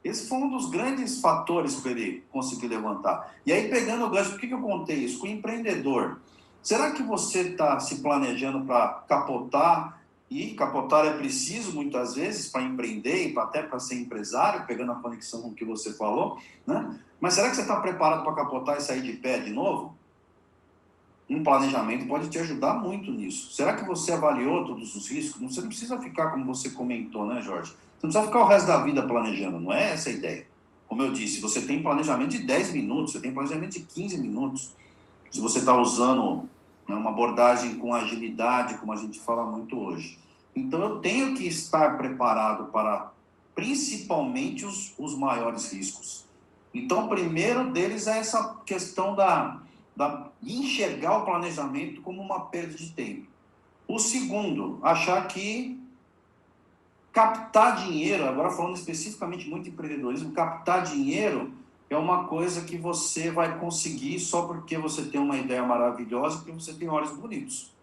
Esse foi um dos grandes fatores para ele conseguir levantar. E aí, pegando o gancho, por que eu contei isso? Com o empreendedor. Será que você está se planejando para capotar? E capotar é preciso, muitas vezes, para empreender e até para ser empresário, pegando a conexão com o que você falou, né? Mas será que você está preparado para capotar e sair de pé de novo? Um planejamento pode te ajudar muito nisso. Será que você avaliou todos os riscos? Você não precisa ficar, como você comentou, né, Jorge? Você não precisa ficar o resto da vida planejando, não é essa a ideia. Como eu disse, você tem planejamento de 10 minutos, você tem planejamento de 15 minutos. Se você está usando, né, uma abordagem com agilidade, como a gente fala muito hoje. Então, eu tenho que estar preparado para, principalmente, os maiores riscos. Então, o primeiro deles é essa questão de enxergar o planejamento como uma perda de tempo. O segundo, achar que captar dinheiro, agora falando especificamente muito de empreendedorismo, captar dinheiro é uma coisa que você vai conseguir só porque você tem uma ideia maravilhosa, porque você tem olhos bonitos.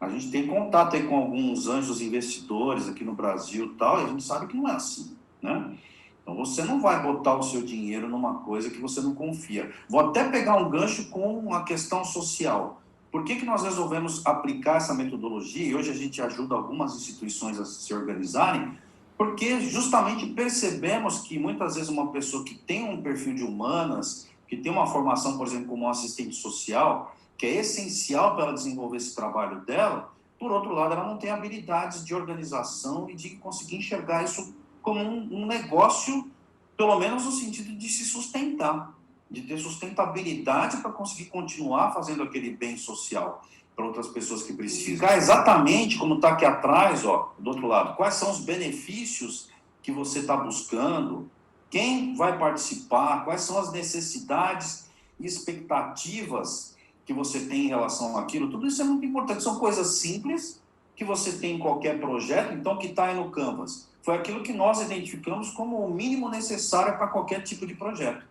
A gente tem contato aí com alguns anjos investidores aqui no Brasil e tal, e a gente sabe que não é assim, né? Então você não vai botar o seu dinheiro numa coisa que você não confia. Vou até pegar um gancho com uma questão social. Por que nós resolvemos aplicar essa metodologia? E hoje a gente ajuda algumas instituições a se organizarem, porque justamente percebemos que muitas vezes uma pessoa que tem um perfil de humanas, que tem uma formação, por exemplo, como um assistente social, que é essencial para ela desenvolver esse trabalho dela, por outro lado, ela não tem habilidades de organização e de conseguir enxergar isso como um negócio, pelo menos no sentido de se sustentar, de ter sustentabilidade para conseguir continuar fazendo aquele bem social para outras pessoas que precisam. Ficar exatamente como está aqui atrás, ó, do outro lado, quais são os benefícios que você está buscando, quem vai participar, quais são as necessidades e expectativas que você tem em relação àquilo, tudo isso é muito importante. São coisas simples que você tem em qualquer projeto, então que está aí no Canvas. Foi aquilo que nós identificamos como o mínimo necessário para qualquer tipo de projeto.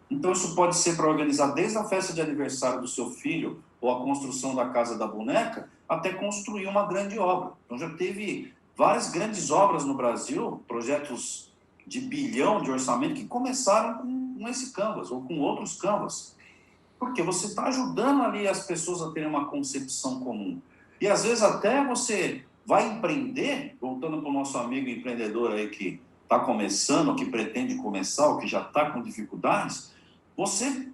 Então isso pode ser para organizar desde a festa de aniversário do seu filho ou a construção da casa da boneca, até construir uma grande obra. Então já teve várias grandes obras no Brasil, projetos de bilhão de orçamento, que começaram com esse Canvas ou com outros Canvas. Porque você está ajudando ali as pessoas a terem uma concepção comum. E às vezes até você vai empreender, voltando para o nosso amigo empreendedor aí que está começando, ou que pretende começar, ou que já está com dificuldades, você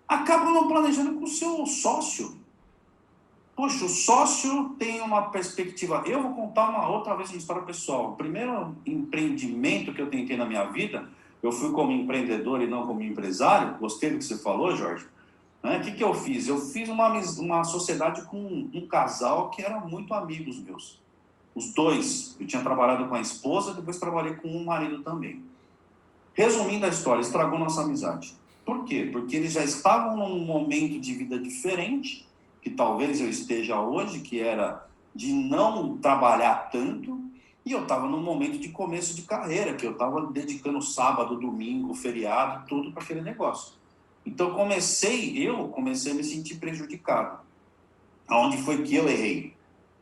acaba não planejando com o seu sócio. Poxa, o sócio tem uma perspectiva. Eu vou contar uma outra vez uma história pessoal. O primeiro empreendimento que eu tentei na minha vida, eu fui como empreendedor e não como empresário. Gostei do que você falou, Jorge. O que eu fiz? Eu fiz uma sociedade com um casal que eram muito amigos meus. Os dois. Eu tinha trabalhado com a esposa, depois trabalhei com o marido também. Resumindo a história, estragou nossa amizade. Por quê? Porque eles já estavam num momento de vida diferente, que talvez eu esteja hoje, que era de não trabalhar tanto, e eu estava num momento de começo de carreira, que eu estava dedicando sábado, domingo, feriado, tudo para aquele negócio. Então comecei a me sentir prejudicado. Aonde foi que eu errei?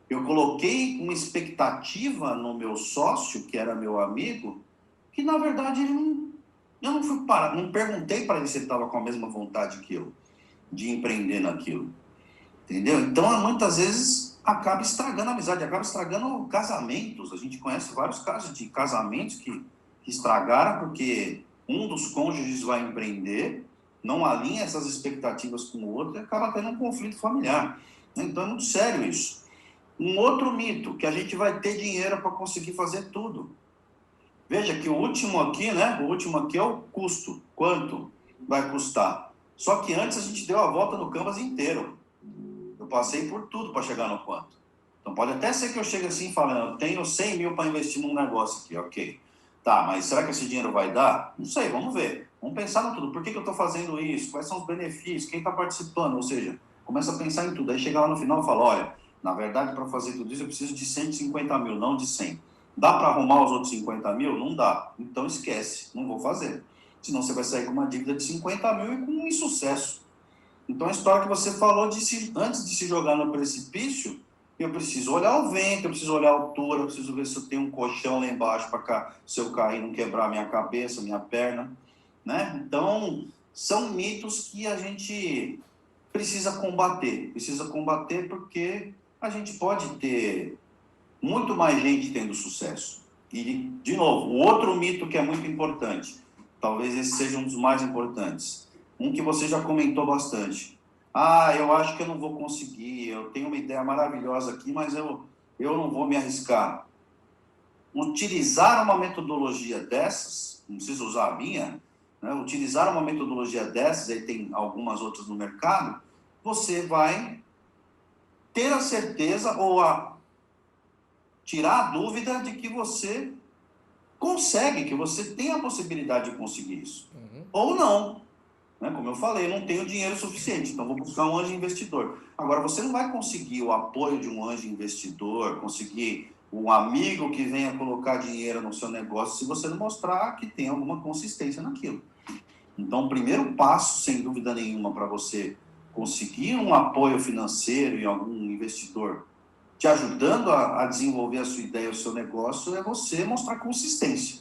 Eu coloquei uma expectativa no meu sócio, que era meu amigo, que na verdade eu não fui parar, não perguntei para ele se ele estava com a mesma vontade que eu, de empreender naquilo. Entendeu? Então, muitas vezes, acaba estragando a amizade, acaba estragando casamentos. A gente conhece vários casos de casamentos que estragaram porque um dos cônjuges vai empreender, não alinha essas expectativas com o outro e acaba tendo um conflito familiar. Então, é muito sério isso. Um outro mito, que a gente vai ter dinheiro para conseguir fazer tudo. Veja que o último aqui, né? O último aqui é o custo. Quanto vai custar? Só que antes a gente deu a volta no Canvas inteiro. Eu passei por tudo para chegar no quanto. Então pode até ser que eu chegue assim falando, eu tenho 100 mil para investir num negócio aqui, ok. Tá, mas será que esse dinheiro vai dar? Não sei, vamos ver. Vamos pensar no tudo. Por que eu estou fazendo isso? Quais são os benefícios? Quem está participando? Ou seja, começa a pensar em tudo. Aí chega lá no final e fala, olha, na verdade, para fazer tudo isso eu preciso de 150 mil, não de 100. Dá para arrumar os outros 50 mil? Não dá. Então esquece, não vou fazer. Senão você vai sair com uma dívida de 50 mil e com um insucesso. Então a história que você falou, antes de se jogar no precipício, eu preciso olhar o vento, eu preciso olhar a altura, eu preciso ver se eu tenho um colchão lá embaixo para se eu cair não quebrar minha cabeça, minha perna, né? Então, são mitos que a gente precisa combater porque a gente pode ter muito mais gente tendo sucesso. E, de novo, o outro mito que é muito importante, talvez esse seja um dos mais importantes, um que você já comentou bastante. Ah, eu acho que eu não vou conseguir, eu tenho uma ideia maravilhosa aqui, mas eu não vou me arriscar. Utilizar uma metodologia dessas, não precisa usar a minha, né? Utilizar uma metodologia dessas, aí tem algumas outras no mercado, você vai ter a certeza ou tirar a dúvida de que você consegue, que você tem a possibilidade de conseguir isso. Ou não. né? Como eu falei, eu não tenho dinheiro suficiente, então vou buscar um anjo investidor. Agora, você não vai conseguir o apoio de um anjo investidor, conseguir um amigo que venha colocar dinheiro no seu negócio, se você não mostrar que tem alguma consistência naquilo. Então, o primeiro passo, sem dúvida nenhuma, para você conseguir um apoio financeiro e algum investidor te ajudando a desenvolver a sua ideia, o seu negócio, é você mostrar consistência.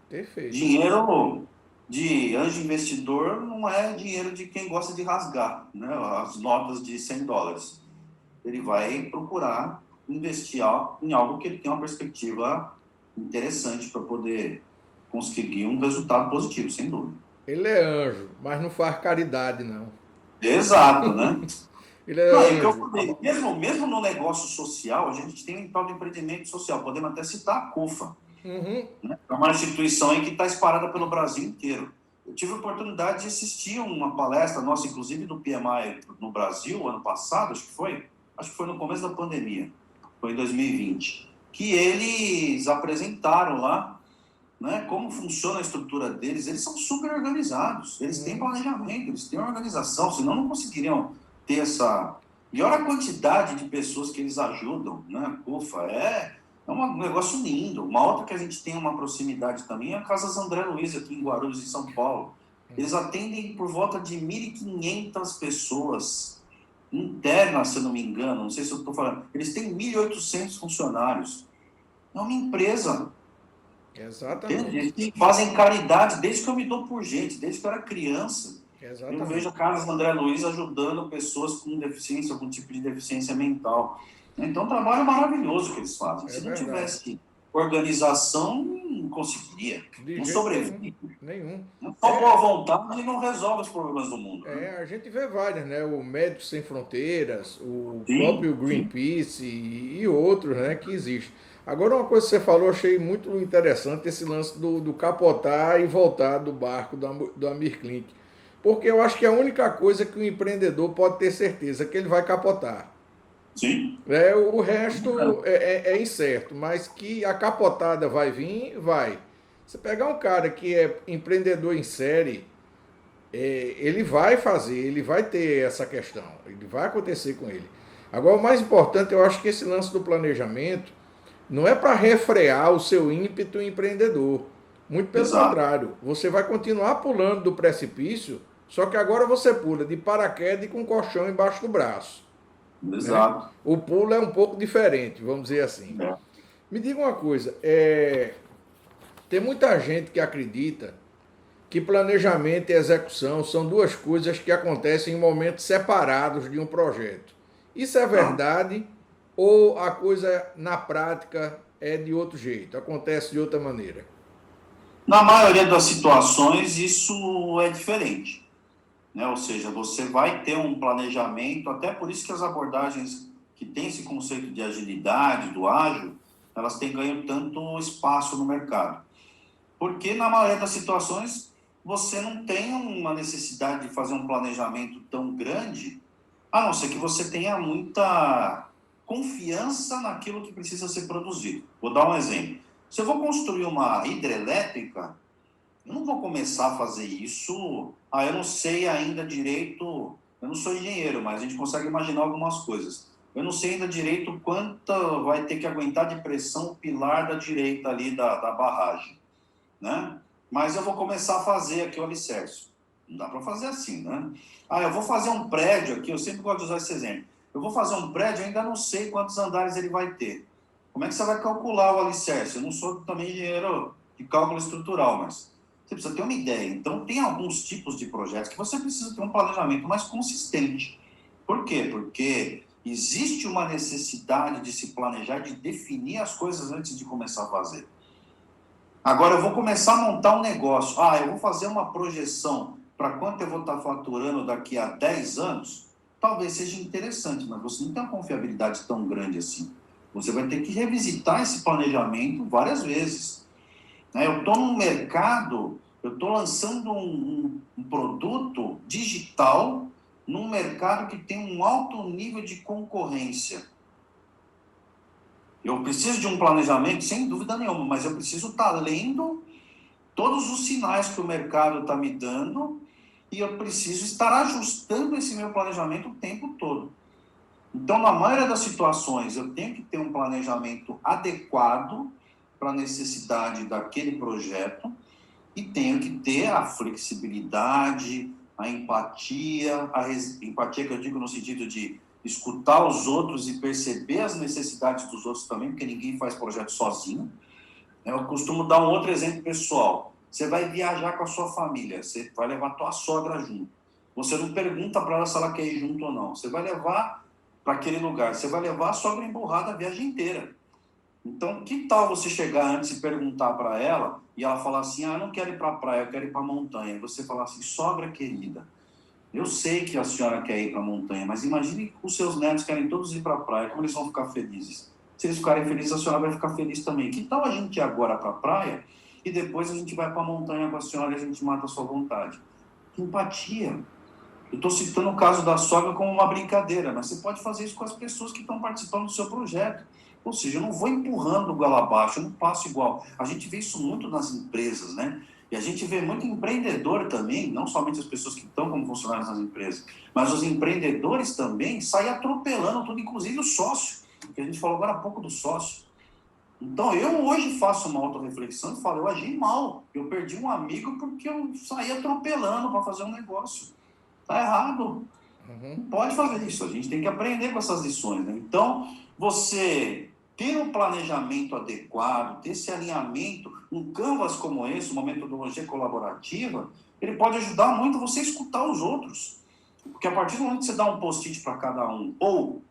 Perfeito. Dinheiro de anjo investidor não é dinheiro de quem gosta de rasgar, né? As notas de $100. Ele vai procurar investir em algo que ele tem uma perspectiva interessante para poder conseguir um resultado positivo, sem dúvida. Ele é anjo, mas não faz caridade, não. Exato, né? Ele é Não, e o que eu anjo. falei, mesmo no negócio social, a gente tem um tal de empreendimento social, podemos até citar a CUFA, Uhum. né? É uma instituição aí que está espalhada pelo Brasil inteiro. Eu tive a oportunidade de assistir uma palestra nossa, inclusive do PMI no Brasil, ano passado, acho que foi no começo da pandemia, foi em 2020, que eles apresentaram lá, né, como funciona a estrutura deles. Eles são super organizados, eles têm planejamento, eles têm organização, senão não conseguiriam ter essa... E olha a quantidade de pessoas que eles ajudam, né? Ufa, é um negócio lindo. Uma outra que a gente tem uma proximidade também é a Casas André Luiz, aqui em Guarulhos, em São Paulo. Eles atendem por volta de 1.500 pessoas internas, se eu não me engano, não sei se eu estou falando. Eles têm 1.800 funcionários. É uma empresa. Exatamente. Eles fazem caridade desde que eu me dou por gente, desde que eu era criança. Eu vejo a Exatamente. Casas André Luiz ajudando pessoas com deficiência, algum tipo de deficiência mental. Então, é um trabalho maravilhoso que eles fazem. É Se não verdade. tivesse organização, não conseguiria. De Não jeito nenhum. sobrevive. Nenhum. Só boa vontade não resolve os problemas do mundo. Né? A gente vê várias, né? O Médicos Sem Fronteiras, o Sim, próprio sim. Greenpeace e outros, né, que existem. Agora, uma coisa que você falou, eu achei muito interessante esse lance do capotar e voltar do barco do Amir Klink. Porque eu acho que é a única coisa que o empreendedor pode ter certeza que ele vai capotar. Sim. O resto é incerto, mas que a capotada vai vir, vai. Você pegar um cara que é empreendedor em série, ele vai fazer, ele vai ter essa questão, ele vai acontecer com ele. Agora, o mais importante, eu acho que esse lance do planejamento não é para refrear o seu ímpeto empreendedor. Muito pelo Exato. contrário, você vai continuar pulando do precipício, só que agora você pula de paraquedas e com um colchão embaixo do braço. Né? Exato. O pulo é um pouco diferente, vamos dizer assim. É. Me diga uma coisa, tem muita gente que acredita que planejamento e execução são duas coisas que acontecem em momentos separados de um projeto. Isso é Não. verdade ou a coisa na prática é de outro jeito, acontece de outra maneira? Na maioria das situações, isso é diferente. Né? Ou seja, você vai ter um planejamento, até por isso que as abordagens que têm esse conceito de agilidade, do ágil, elas têm ganho tanto espaço no mercado. Porque na maioria das situações você não tem uma necessidade de fazer um planejamento tão grande, a não ser que você tenha muita confiança naquilo que precisa ser produzido. Vou dar um exemplo. Se eu vou construir uma hidrelétrica, eu não vou começar a fazer isso. Eu não sei ainda direito. Eu não sou engenheiro, mas a gente consegue imaginar algumas coisas. Eu não sei ainda direito quanto vai ter que aguentar de pressão o pilar da direita ali da barragem, né? Mas eu vou começar a fazer aqui o alicerce. Não dá para fazer assim, né? Eu vou fazer um prédio aqui. Eu sempre gosto de usar esse exemplo. Eu vou fazer um prédio, eu ainda não sei quantos andares ele vai ter. Como é que você vai calcular o alicerce? Eu não sou também engenheiro de cálculo estrutural, mas você precisa ter uma ideia. Então, tem alguns tipos de projetos que você precisa ter um planejamento mais consistente. Por quê? Porque existe uma necessidade de se planejar, de definir as coisas antes de começar a fazer. Agora, eu vou começar a montar um negócio. Eu vou fazer uma projeção para quanto eu vou estar faturando daqui a 10 anos. Talvez seja interessante, mas você não tem uma confiabilidade tão grande assim. Você vai ter que revisitar esse planejamento várias vezes. Eu estou no mercado, eu estou lançando um produto digital num mercado que tem um alto nível de concorrência. Eu preciso de um planejamento, sem dúvida nenhuma, mas eu preciso estar lendo todos os sinais que o mercado está me dando e eu preciso estar ajustando esse meu planejamento o tempo todo. Então, na maioria das situações, eu tenho que ter um planejamento adequado para a necessidade daquele projeto e tenho que ter a flexibilidade, a empatia, empatia que eu digo no sentido de escutar os outros e perceber as necessidades dos outros também, porque ninguém faz projeto sozinho. Eu costumo dar um outro exemplo pessoal. Você vai viajar com a sua família, você vai levar a tua sogra junto. Você não pergunta para ela se ela quer ir junto ou não. Você vai levar para aquele lugar, você vai levar a sogra emburrada a viagem inteira. Então, que tal você chegar antes e perguntar para ela e ela falar assim, eu não quero ir para a praia, eu quero ir para a montanha. E você falar assim, sogra querida, eu sei que a senhora quer ir para a montanha, mas imagine que os seus netos querem todos ir para a praia, como eles vão ficar felizes? Se eles ficarem felizes, a senhora vai ficar feliz também. Que tal a gente ir agora para a praia e depois a gente vai para a montanha com a senhora e a gente mata a sua vontade? Que empatia. Eu estou citando o caso da sogra como uma brincadeira, mas você pode fazer isso com as pessoas que estão participando do seu projeto. Ou seja, eu não vou empurrando o goela abaixo, eu não passo igual. A gente vê isso muito nas empresas, né? E a gente vê muito empreendedor também, não somente as pessoas que estão como funcionários nas empresas, mas os empreendedores também saem atropelando tudo, inclusive o sócio, que a gente falou agora há pouco do sócio. Então, eu hoje faço uma autorreflexão e falo, eu agi mal, eu perdi um amigo porque eu saí atropelando para fazer um negócio. Está errado. Não pode fazer isso. A gente tem que aprender com essas lições, né? Então, você ter um planejamento adequado, ter esse alinhamento, um canvas como esse, uma metodologia colaborativa, ele pode ajudar muito você a escutar os outros. Porque a partir do momento que você dá um post-it para cada um, ou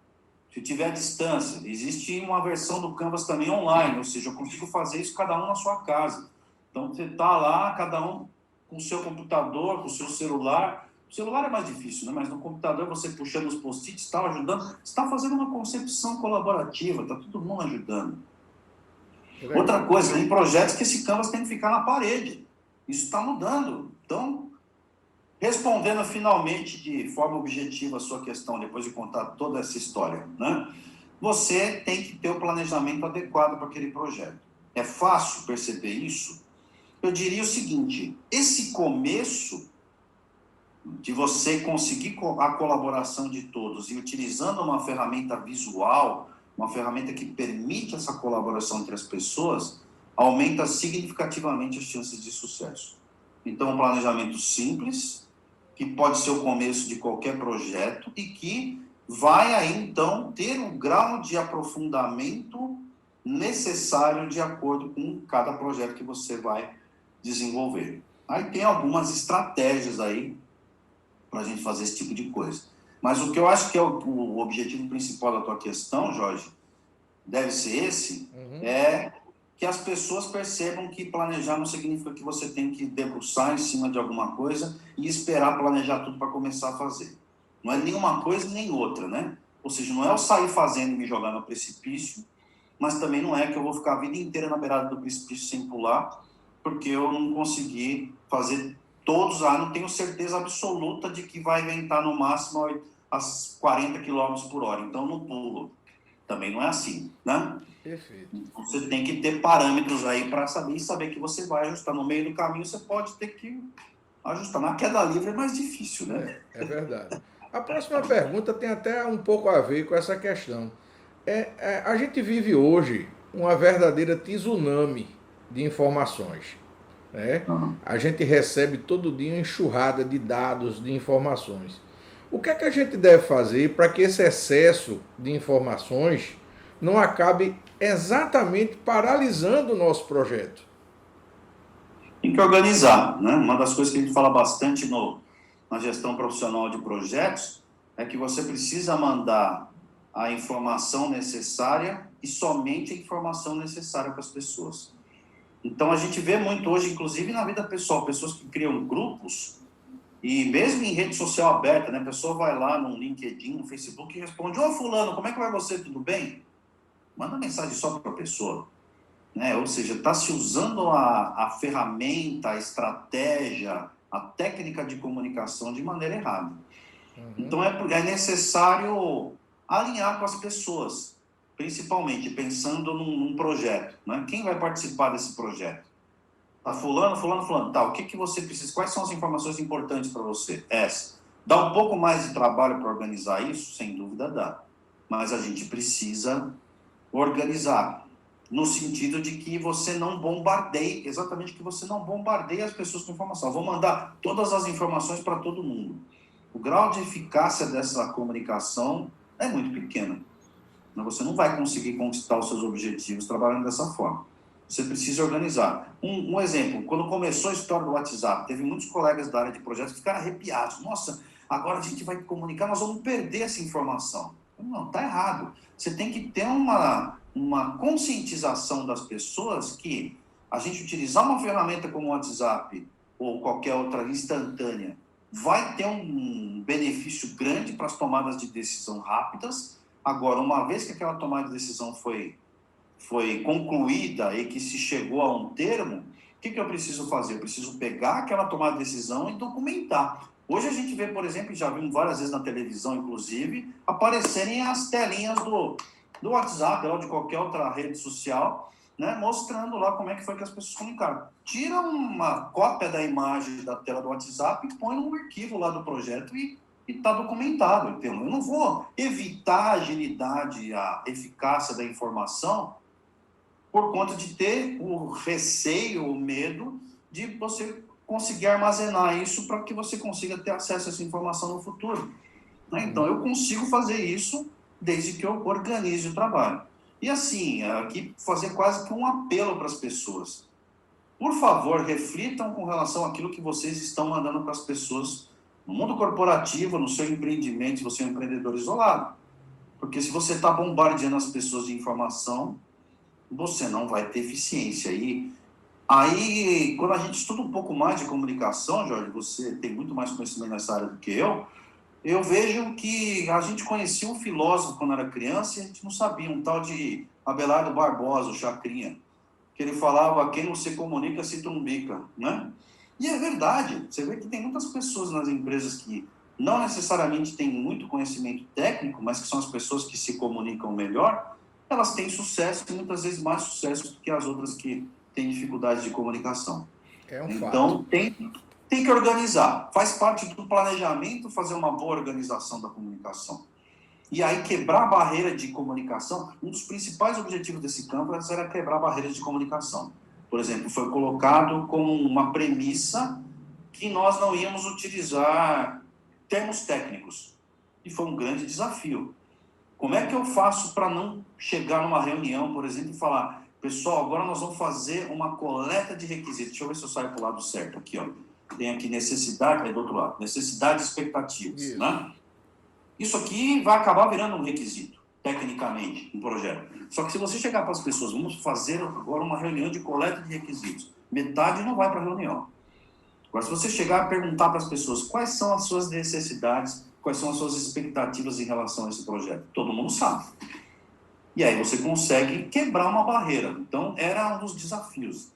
se tiver à distância, existe uma versão do Canvas também online, ou seja, eu consigo fazer isso cada um na sua casa. Então, você está lá, cada um com o seu computador, com o seu celular. O celular é mais difícil, né? Mas no computador, você puxando os post-its, está ajudando. Você está fazendo uma concepção colaborativa, está todo mundo ajudando. Outra coisa, tem projetos que esse Canvas tem que ficar na parede. Isso está mudando. Então, respondendo finalmente de forma objetiva a sua questão, depois de contar toda essa história, né? Você tem que ter o planejamento adequado para aquele projeto. É fácil perceber isso? Eu diria o seguinte, esse começo de você conseguir a colaboração de todos e utilizando uma ferramenta visual, uma ferramenta que permite essa colaboração entre as pessoas, aumenta significativamente as chances de sucesso. Então, um planejamento simples, que pode ser o começo de qualquer projeto e que vai aí, então, ter o grau de aprofundamento necessário de acordo com cada projeto que você vai desenvolver. Aí tem algumas estratégias aí para a gente fazer esse tipo de coisa. Mas o que eu acho que é o objetivo principal da tua questão, Jorge, deve ser esse, é que as pessoas percebam que planejar não significa que você tem que debruçar em cima de alguma coisa e esperar planejar tudo para começar a fazer. Não é nenhuma coisa nem outra, né? Ou seja, não é eu sair fazendo e me jogar no precipício, mas também não é que eu vou ficar a vida inteira na beirada do precipício sem pular, porque eu não consegui fazer todos, não tenho certeza absoluta de que vai ventar no máximo as 40 km por hora, então não pulo. Também não é assim, né? Perfeito. Você tem que ter parâmetros aí para saber que você vai ajustar. No meio do caminho você pode ter que ajustar. Na queda livre é mais difícil, né? É verdade. A próxima pergunta tem até um pouco a ver com essa questão. A gente vive hoje uma verdadeira tsunami de informações. Né? A gente recebe todo dia uma enxurrada de dados, de informações. O que é que a gente deve fazer para que esse excesso de informações não acabe exatamente paralisando o nosso projeto? Tem que organizar, né? Uma das coisas que a gente fala bastante na gestão profissional de projetos é que você precisa mandar a informação necessária e somente a informação necessária para as pessoas. Então, a gente vê muito hoje, inclusive na vida pessoal, pessoas que criam grupos e mesmo em rede social aberta, né? A pessoa vai lá no LinkedIn, no Facebook e responde, ô fulano, como é que vai você, tudo bem? Manda mensagem só para a pessoa. Né? Ou seja, está se usando a ferramenta, a estratégia, a técnica de comunicação de maneira errada. Então, é necessário alinhar com as pessoas, principalmente pensando num projeto. Né? Quem vai participar desse projeto? Tá, fulano. Tá, o que você precisa? Quais são as informações importantes para você? Essa. Dá um pouco mais de trabalho para organizar isso? Sem dúvida dá. Mas a gente precisa organizar, no sentido de que você não bombardeie, exatamente que você não bombardeie as pessoas com informação. Eu vou mandar todas as informações para todo mundo. O grau de eficácia dessa comunicação é muito pequeno. Você não vai conseguir conquistar os seus objetivos trabalhando dessa forma. Você precisa organizar. Um exemplo, quando começou a história do WhatsApp, teve muitos colegas da área de projetos que ficaram arrepiados. Nossa, agora a gente vai comunicar, nós vamos perder essa informação. Não, está errado. Você tem que ter uma conscientização das pessoas que a gente utilizar uma ferramenta como o WhatsApp ou qualquer outra instantânea vai ter um benefício grande para as tomadas de decisão rápidas. Agora, uma vez que aquela tomada de decisão foi concluída e que se chegou a um termo, o que eu preciso fazer? Eu preciso pegar aquela tomada de decisão e documentar. Hoje a gente vê, por exemplo, já vimos várias vezes na televisão, inclusive, aparecerem as telinhas do WhatsApp ou de qualquer outra rede social, né, mostrando lá como é que foi que as pessoas comunicaram. Tira uma cópia da imagem da tela do WhatsApp e põe num arquivo lá do projeto e está documentado. Entendeu? Eu não vou evitar a agilidade, a eficácia da informação por conta de ter o receio, o medo de você conseguir armazenar isso para que você consiga ter acesso a essa informação no futuro. Então, eu consigo fazer isso desde que eu organize o trabalho. E assim, aqui fazer quase que um apelo para as pessoas. Por favor, reflitam com relação àquilo que vocês estão mandando para as pessoas no mundo corporativo, no seu empreendimento, se você é um empreendedor isolado. Porque se você está bombardeando as pessoas de informação, você não vai ter eficiência. E aí, quando a gente estuda um pouco mais de comunicação, Jorge, você tem muito mais conhecimento nessa área do que eu vejo que a gente conhecia um filósofo quando era criança e a gente não sabia, um tal de Abelardo Barbosa, o Chacrinha, que ele falava: quem não se comunica se trumbica, né? E é verdade, você vê que tem muitas pessoas nas empresas que não necessariamente têm muito conhecimento técnico, mas que são as pessoas que se comunicam melhor, elas têm sucesso e muitas vezes mais sucesso do que as outras que têm dificuldade de comunicação. É um Então, fato. tem que organizar. Faz parte do planejamento fazer uma boa organização da comunicação. E aí, quebrar a barreira de comunicação, um dos principais objetivos desse campus era quebrar barreiras de comunicação. Por exemplo, foi colocado como uma premissa que nós não íamos utilizar termos técnicos. E foi um grande desafio. Como é que eu faço para não chegar numa reunião, por exemplo, e falar: pessoal, agora nós vamos fazer uma coleta de requisitos. Deixa eu ver se eu saio para o lado certo aqui, ó. Tem aqui necessidade, é do outro lado, necessidade e expectativas, né? Isso aqui vai acabar virando um requisito, tecnicamente, um projeto. Só que se você chegar para as pessoas: vamos fazer agora uma reunião de coleta de requisitos, metade não vai para a reunião. Agora, se você chegar a perguntar para as pessoas quais são as suas necessidades, quais são as suas expectativas em relação a esse projeto, todo mundo sabe. E aí você consegue quebrar uma barreira. Então, era um dos desafios.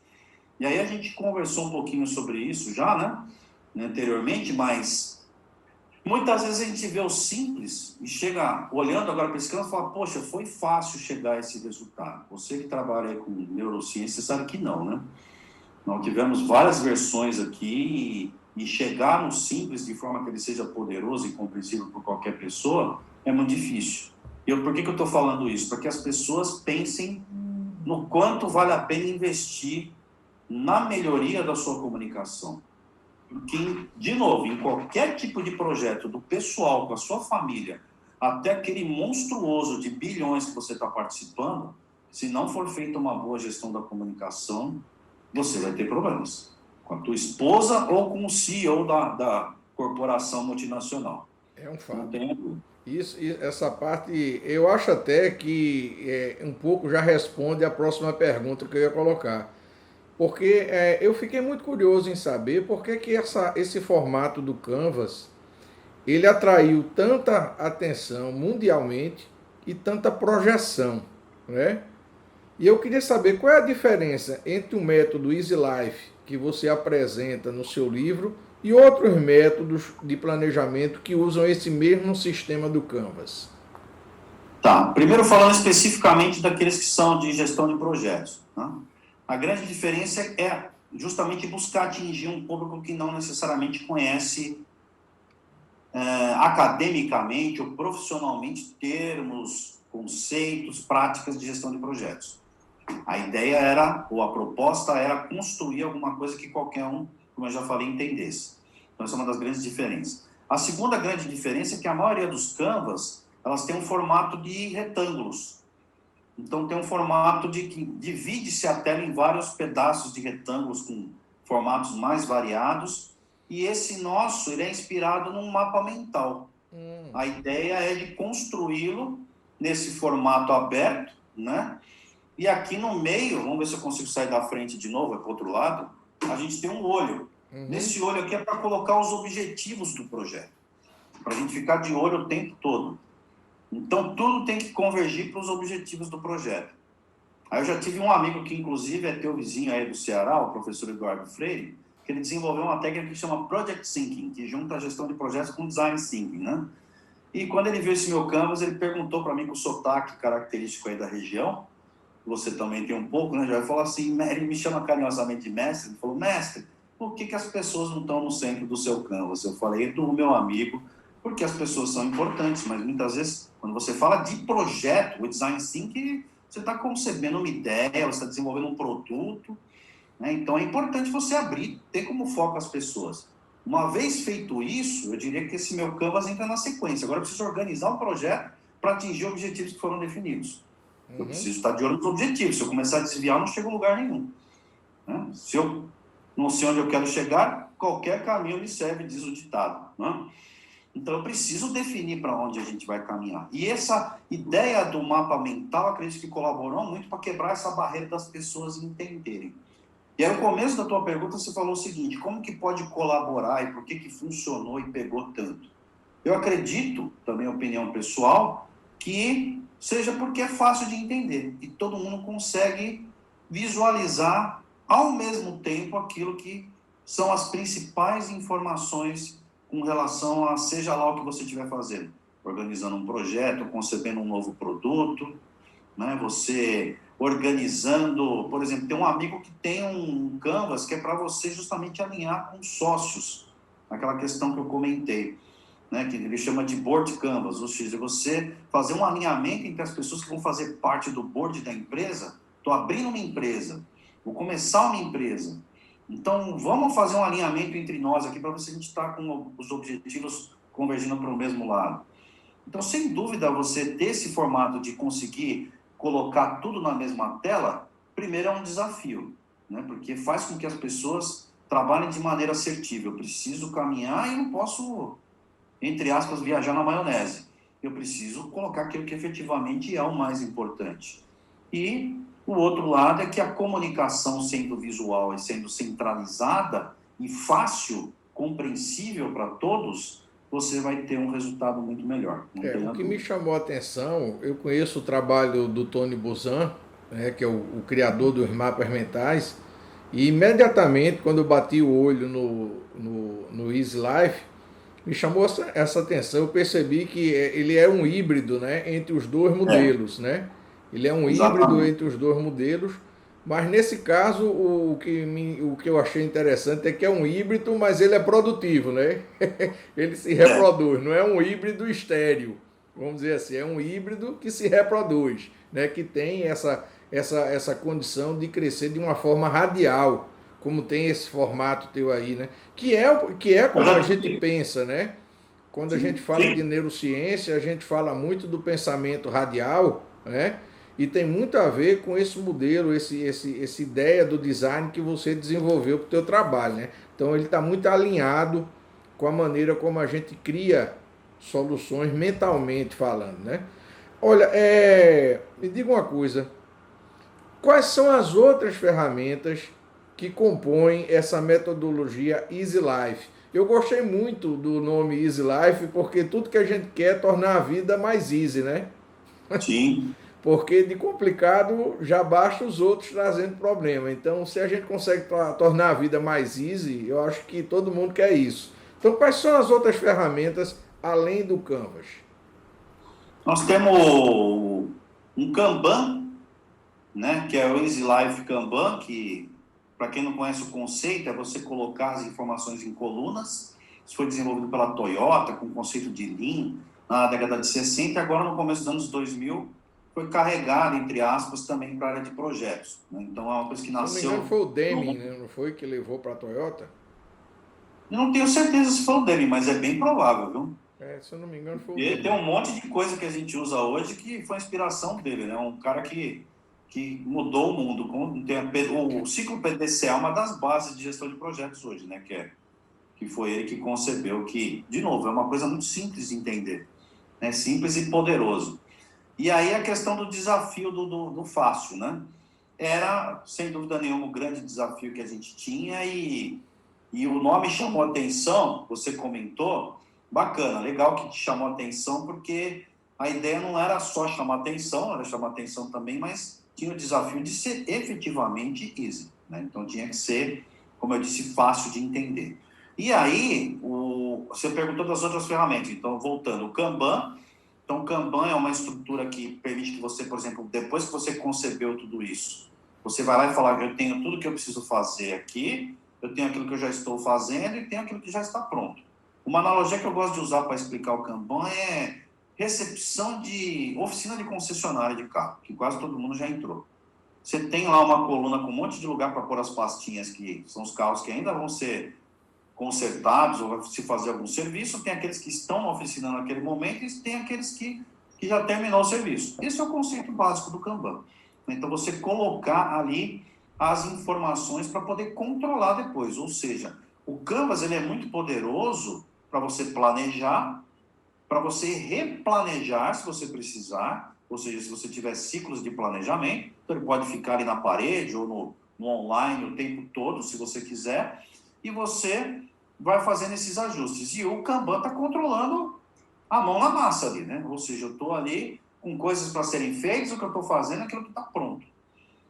E aí a gente conversou um pouquinho sobre isso já, né, anteriormente, mas muitas vezes a gente vê o simples e chega, olhando agora para esse campo, e fala: poxa, foi fácil chegar a esse resultado. Você que trabalha aí com neurociência sabe que não, né? Nós tivemos várias versões aqui e chegar no simples de forma que ele seja poderoso e compreensível por qualquer pessoa é muito difícil. Por que eu estou falando isso? Para que as pessoas pensem no quanto vale a pena investir na melhoria da sua comunicação. Porque, de novo, em qualquer tipo de projeto, do pessoal, com a sua família, até aquele monstruoso de bilhões que você está participando, se não for feita uma boa gestão da comunicação, você vai ter problemas com a tua esposa ou com o CEO da corporação multinacional. É um fato. Não tenha dúvida. Essa parte, eu acho até que um pouco já responde a próxima pergunta que eu ia colocar. Porque eu fiquei muito curioso em saber por que esse formato do Canvas ele atraiu tanta atenção mundialmente e tanta projeção, né? E eu queria saber qual é a diferença entre o método Easy Life que você apresenta no seu livro e outros métodos de planejamento que usam esse mesmo sistema do Canvas. Tá, primeiro falando especificamente daqueles que são de gestão de projetos, né? A grande diferença é justamente buscar atingir um público que não necessariamente conhece academicamente ou profissionalmente termos, conceitos, práticas de gestão de projetos. A ideia era, ou a proposta era construir alguma coisa que qualquer um, como eu já falei, entendesse. Então, essa é uma das grandes diferenças. A segunda grande diferença é que a maioria dos Canvas, elas têm um formato de retângulos. Então, tem um formato de que divide-se a tela em vários pedaços de retângulos com formatos mais variados. E esse nosso, ele é inspirado num mapa mental. A ideia é de construí-lo nesse formato aberto, né? E aqui no meio, vamos ver se eu consigo sair da frente de novo, é para o outro lado, a gente tem um olho. Nesse olho aqui é para colocar os objetivos do projeto, para a gente ficar de olho o tempo todo. Então, tudo tem que convergir para os objetivos do projeto. Aí eu já tive um amigo que, inclusive, é teu vizinho aí do Ceará, o professor Eduardo Freire, que ele desenvolveu uma técnica que chama Project Thinking, que junta a gestão de projetos com Design Thinking, né? E quando ele viu esse meu Canvas, ele perguntou para mim com o sotaque característico aí da região, você também tem um pouco, né? Já falou assim, ele me chama carinhosamente de mestre, ele falou, mestre, por que as pessoas não estão no centro do seu Canvas? Eu falei, do meu amigo, porque as pessoas são importantes, mas muitas vezes, quando você fala de projeto, o Design Thinking, você está concebendo uma ideia, você está desenvolvendo um produto, né? Então é importante você abrir, ter como foco as pessoas. Uma vez feito isso, eu diria que esse meu Canvas entra na sequência. Agora eu preciso organizar o projeto para atingir objetivos que foram definidos. Eu preciso estar de olho nos objetivos. Se eu começar a desviar, eu não chego a lugar nenhum, né? Se eu não sei onde eu quero chegar, qualquer caminho me serve, diz o ditado, né? Então, eu preciso definir para onde a gente vai caminhar. E essa ideia do mapa mental, acredito que colaborou muito para quebrar essa barreira das pessoas entenderem. E aí, no começo da tua pergunta, você falou o seguinte, como que pode colaborar e por que funcionou e pegou tanto? Eu acredito, também opinião pessoal, que seja porque é fácil de entender e todo mundo consegue visualizar ao mesmo tempo aquilo que são as principais informações com relação a seja lá o que você estiver fazendo, organizando um projeto, concebendo um novo produto, né? Você organizando, por exemplo, tem um amigo que tem um Canvas que é para você justamente alinhar com sócios, aquela questão que eu comentei, né, que ele chama de board canvas, ou seja, você fazer um alinhamento entre as pessoas que vão fazer parte do board da empresa. Estou abrindo uma empresa, vou começar uma empresa, então vamos fazer um alinhamento entre nós aqui para ver se a gente está com os objetivos convergindo para o mesmo lado. Então, sem dúvida, você ter esse formato de conseguir colocar tudo na mesma tela, primeiro é um desafio, né, porque faz com que as pessoas trabalhem de maneira assertiva. Eu preciso caminhar e não posso, entre aspas, viajar na maionese. Eu preciso colocar aquilo que efetivamente é o mais importante. E o outro lado é que a comunicação sendo visual e sendo centralizada e fácil, compreensível para todos, você vai ter um resultado muito melhor. O que me chamou a atenção, eu conheço o trabalho do Tony Buzan, né, que é o criador dos mapas mentais, e imediatamente, quando eu bati o olho no Easy Life, me chamou essa atenção. Eu percebi que ele é um híbrido, né, entre os dois modelos, né? Ele é um híbrido entre os dois modelos, mas nesse caso o que eu achei interessante é que é um híbrido, mas ele é produtivo, né? Ele se reproduz, não é um híbrido estéril, vamos dizer assim, é um híbrido que se reproduz, né? Que tem essa condição de crescer de uma forma radial, como tem esse formato teu aí, né? Que é como a gente pensa, né? Quando a gente fala de neurociência, a gente fala muito do pensamento radial, né? E tem muito a ver com esse modelo, essa ideia do design que você desenvolveu para o teu trabalho, né? Então ele está muito alinhado com a maneira como a gente cria soluções mentalmente falando, né? Olha, me diga uma coisa, quais são as outras ferramentas que compõem essa metodologia Easy Life? Eu gostei muito do nome Easy Life porque tudo que a gente quer é tornar a vida mais easy, né? Sim. Porque de complicado já basta os outros trazendo problema. Então, se a gente consegue tornar a vida mais easy, eu acho que todo mundo quer isso. Então, quais são as outras ferramentas além do Canvas? Nós temos um Kanban, né, que é o Easy Life Kanban, que para quem não conhece o conceito, é você colocar as informações em colunas. Isso foi desenvolvido pela Toyota, com o conceito de Lean, na década de 60, e agora no começo dos anos 2000, foi carregado, entre aspas, também para a área de projetos, né? Então, é uma coisa que Se eu não me engano, nasceu foi o no Deming, mundo. né? Não foi que levou para a Toyota? Eu não tenho certeza se foi o dele, mas é bem provável, viu? Se eu não me engano, foi o E tem Deming. um monte de coisa que a gente usa hoje que foi a inspiração dele, né? Um cara que mudou o mundo. O ciclo PDCA é uma das bases de gestão de projetos hoje, né? Que foi ele que concebeu, que, de novo, é uma coisa muito simples de entender, né? Simples e poderoso. E aí a questão do desafio do fácil, né? Era, sem dúvida nenhuma, o grande desafio que a gente tinha e o nome chamou atenção, você comentou, bacana, legal que te chamou atenção, porque a ideia não era só chamar atenção, era chamar atenção também, mas tinha o desafio de ser efetivamente easy, né? Então tinha que ser, como eu disse, fácil de entender. E aí, você perguntou das outras ferramentas, então voltando, o Kanban. Então, o Kanban é uma estrutura que permite que você, por exemplo, depois que você concebeu tudo isso, você vai lá e fala, eu tenho tudo que eu preciso fazer aqui, eu tenho aquilo que eu já estou fazendo e tenho aquilo que já está pronto. Uma analogia que eu gosto de usar para explicar o Kanban é recepção de oficina de concessionária de carro, que quase todo mundo já entrou. Você tem lá uma coluna com um monte de lugar para pôr as pastinhas, que são os carros que ainda vão ser consertados ou vai se fazer algum serviço, tem aqueles que estão na oficina naquele momento e tem aqueles que já terminou o serviço. Esse é o conceito básico do Kanban. Então, você colocar ali as informações para poder controlar depois. Ou seja, o Canvas ele é muito poderoso para você planejar, para você replanejar se você precisar, ou seja, se você tiver ciclos de planejamento, então ele pode ficar ali na parede ou no online o tempo todo, se você quiser, e você vai fazendo esses ajustes. E o Kanban está controlando a mão na massa ali, né? Ou seja, eu estou ali com coisas para serem feitas, o que eu estou fazendo é aquilo que está pronto.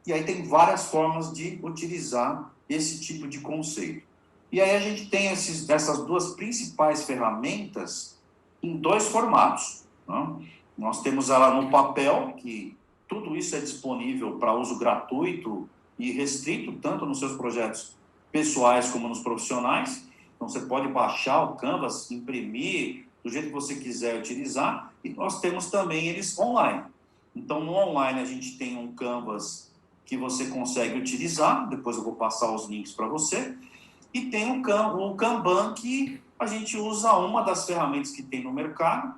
E aí tem várias formas de utilizar esse tipo de conceito. E aí a gente tem essas duas principais ferramentas em dois formatos, né? Nós temos ela no papel, que tudo isso é disponível para uso gratuito e restrito, tanto nos seus projetos pessoais como nos profissionais. Então, você pode baixar o Canvas, imprimir do jeito que você quiser utilizar. E nós temos também eles online. Então, no online, a gente tem um Canvas que você consegue utilizar. Depois eu vou passar os links para você. E tem o Kanban, que a gente usa uma das ferramentas que tem no mercado.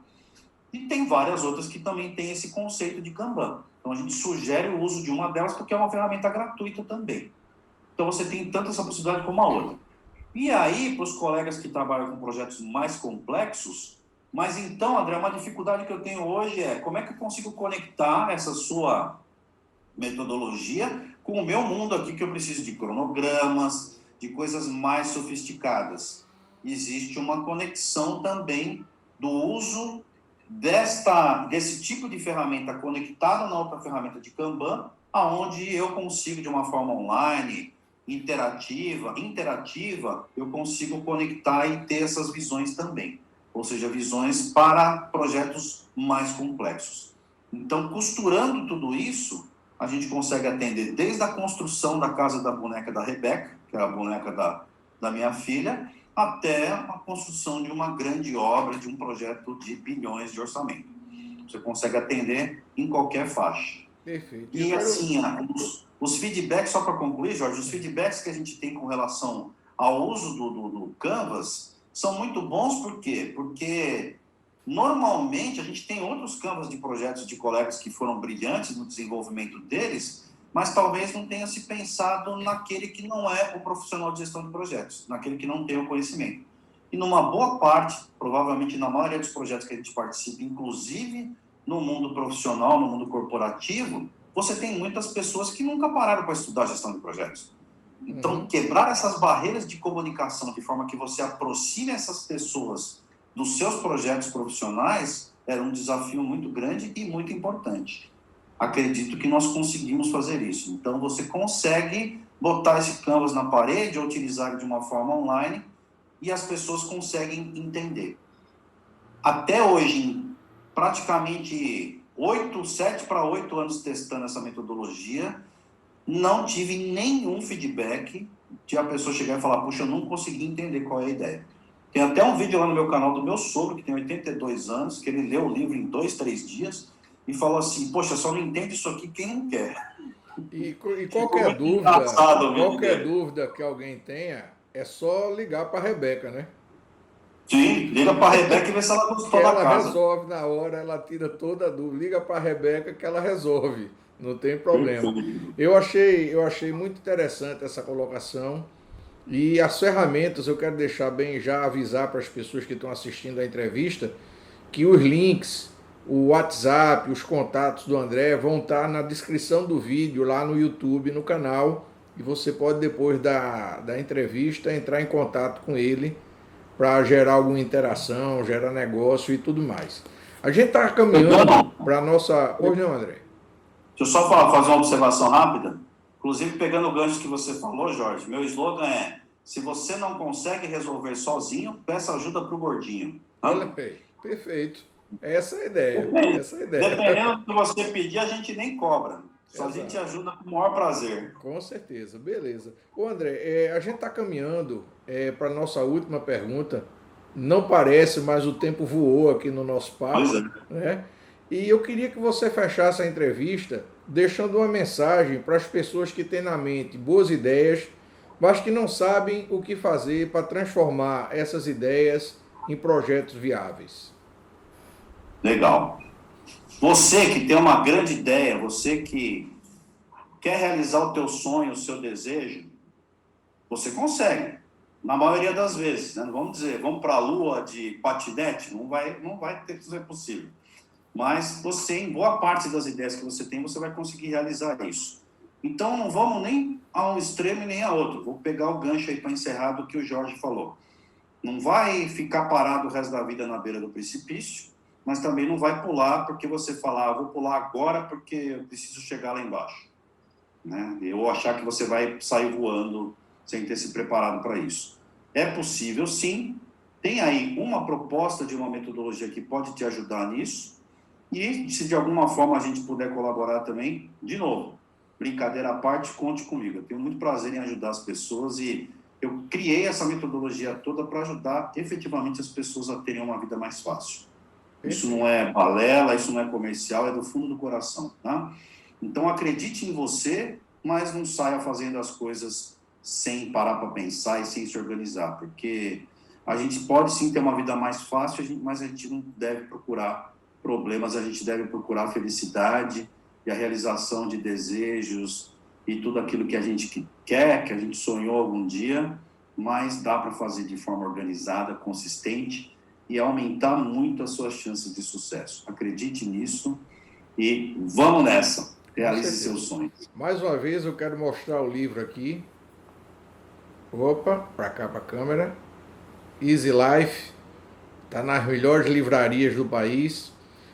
E tem várias outras que também têm esse conceito de Kanban. Então, a gente sugere o uso de uma delas porque é uma ferramenta gratuita também. Então, você tem tanto essa possibilidade como a outra. E aí, para os colegas que trabalham com projetos mais complexos, mas então, André, uma dificuldade que eu tenho hoje é como é que eu consigo conectar essa sua metodologia com o meu mundo aqui, que eu preciso de cronogramas, de coisas mais sofisticadas. Existe uma conexão também do uso desse tipo de ferramenta conectada na outra ferramenta de Kanban, aonde eu consigo, de uma forma online, interativa, eu consigo conectar e ter essas visões também. Ou seja, visões para projetos mais complexos. Então, costurando tudo isso, a gente consegue atender desde a construção da casa da boneca da Rebeca, que é a boneca da minha filha, até a construção de uma grande obra, de um projeto de bilhões de orçamento. Você consegue atender em qualquer faixa. Perfeito. E assim, os feedbacks, só para concluir, Jorge, os feedbacks que a gente tem com relação ao uso do Canvas são muito bons, por quê? Porque normalmente a gente tem outros Canvas de projetos de colegas que foram brilhantes no desenvolvimento deles, mas talvez não tenha se pensado naquele que não é o profissional de gestão de projetos, naquele que não tem o conhecimento. E numa boa parte, provavelmente na maioria dos projetos que a gente participa, inclusive no mundo profissional, no mundo corporativo, você tem muitas pessoas que nunca pararam para estudar gestão de projetos. Então, quebrar essas barreiras de comunicação de forma que você aproxime essas pessoas dos seus projetos profissionais era um desafio muito grande e muito importante. Acredito que nós conseguimos fazer isso. Então, você consegue botar esse Canvas na parede, ou utilizar de uma forma online, e as pessoas conseguem entender. Até hoje, praticamente 7 para 8 anos testando essa metodologia, não tive nenhum feedback de a pessoa chegar e falar, puxa, eu não consegui entender qual é a ideia. Tem até um vídeo lá no meu canal do meu sogro, que tem 82 anos, que ele leu o livro em 2, 3 dias e falou assim, poxa, só não entende isso aqui quem não quer. E Ficou qualquer muito dúvida, engraçado o vídeo qualquer dele. dúvida que alguém tenha, é só ligar para a Rebeca, né? Sim, liga para a Rebeca e vê se ela Que gostou da ela casa. resolve na hora, ela tira toda a dúvida. Liga para a Rebeca que ela resolve, não tem problema. Perfeito. Eu achei muito interessante essa colocação. E as ferramentas, eu quero deixar bem já avisar para as pessoas que estão assistindo a entrevista que os links, o WhatsApp, os contatos do André vão estar na descrição do vídeo lá no YouTube, no canal, e você pode depois da entrevista entrar em contato com ele para gerar alguma interação, gerar negócio e tudo mais. A gente está caminhando Pegando, para a nossa... Pois não, André? deixa eu só fazer uma observação rápida. Inclusive, pegando o gancho que você falou, Jorge, meu slogan é: se você não consegue resolver sozinho, peça ajuda para o gordinho. Olha Tá? aí, perfeito. Essa é a ideia, essa é a ideia. Dependendo do que você pedir, a gente nem cobra. Só a gente Exato. ajuda com o maior prazer. Com certeza, beleza. Ô André, a gente está caminhando para a nossa última pergunta. Não parece, mas o tempo voou aqui no nosso Pois papo, é. né? E eu queria que você fechasse a entrevista deixando uma mensagem para as pessoas que têm na mente boas ideias, mas que não sabem o que fazer para transformar essas ideias em projetos viáveis. Legal. Você que tem uma grande ideia, você que quer realizar o teu sonho, o seu desejo, você consegue. Na maioria das vezes, né? Vamos dizer, vamos para a lua de patinete, não vai ter que ser possível. Mas você, em boa parte das ideias que você tem, você vai conseguir realizar isso. Então, não vamos nem a um extremo e nem a outro. Vou pegar o gancho aí para encerrar do que o Jorge falou. Não vai ficar parado o resto da vida na beira do precipício, mas também não vai pular porque você falar, vou pular agora porque eu preciso chegar lá embaixo. Né? Ou achar que você vai sair voando sem ter se preparado para isso. É possível, sim. Tem aí uma proposta de uma metodologia que pode te ajudar nisso. E se de alguma forma a gente puder colaborar também, de novo, brincadeira à parte, conte comigo. Eu tenho muito prazer em ajudar as pessoas e eu criei essa metodologia toda para ajudar efetivamente as pessoas a terem uma vida mais fácil. Isso não Perfeito. é balela, isso não é comercial, é do fundo do coração, tá? Então acredite em você, mas não saia fazendo as coisas sem parar para pensar e sem se organizar, porque a gente pode sim ter uma vida mais fácil, mas a gente não deve procurar problemas, a gente deve procurar a felicidade e a realização de desejos e tudo aquilo que a gente quer, que a gente sonhou algum dia, mas dá para fazer de forma organizada, consistente e aumentar muito as suas chances de sucesso. Acredite nisso e vamos nessa. Com Realize seus certeza. sonhos. Mais uma vez eu quero mostrar o livro aqui. Opa, para cá para a câmera. Easy Life, está nas melhores livrarias do país.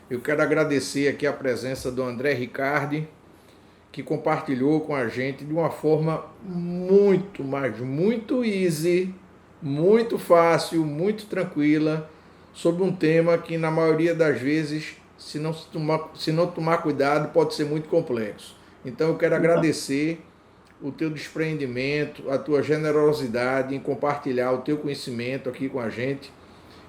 Eu quero agradecer aqui a presença do André Ricardi, que compartilhou com a gente de uma forma muito, mas muito easy, muito fácil, muito tranquila, sobre um tema que na maioria das vezes, se não tomar cuidado, pode ser muito complexo. Então eu quero agradecer o teu desprendimento, a tua generosidade em compartilhar o teu conhecimento aqui com a gente.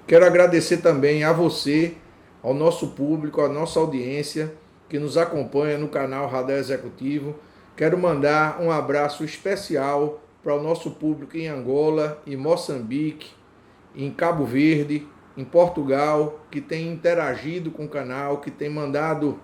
Quero agradecer também a você, ao nosso público, à nossa audiência que nos acompanha no canal Radar Executivo. Quero mandar um abraço especial para o nosso público em Angola, em Moçambique, em Cabo Verde, em Portugal, que tem interagido com o canal, que tem mandado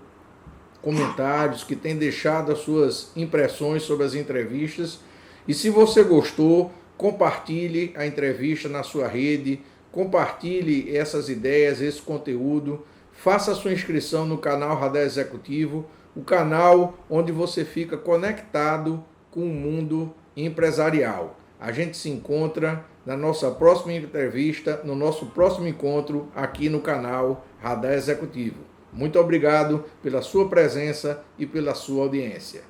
comentários, que tem deixado as suas impressões sobre as entrevistas. E se você gostou, compartilhe a entrevista na sua rede, compartilhe essas ideias, esse conteúdo, faça a sua inscrição no canal Radar Executivo, o canal onde você fica conectado com o mundo empresarial. A gente se encontra na nossa próxima entrevista, no nosso próximo encontro aqui no canal Radar Executivo. Muito obrigado pela sua presença e pela sua audiência.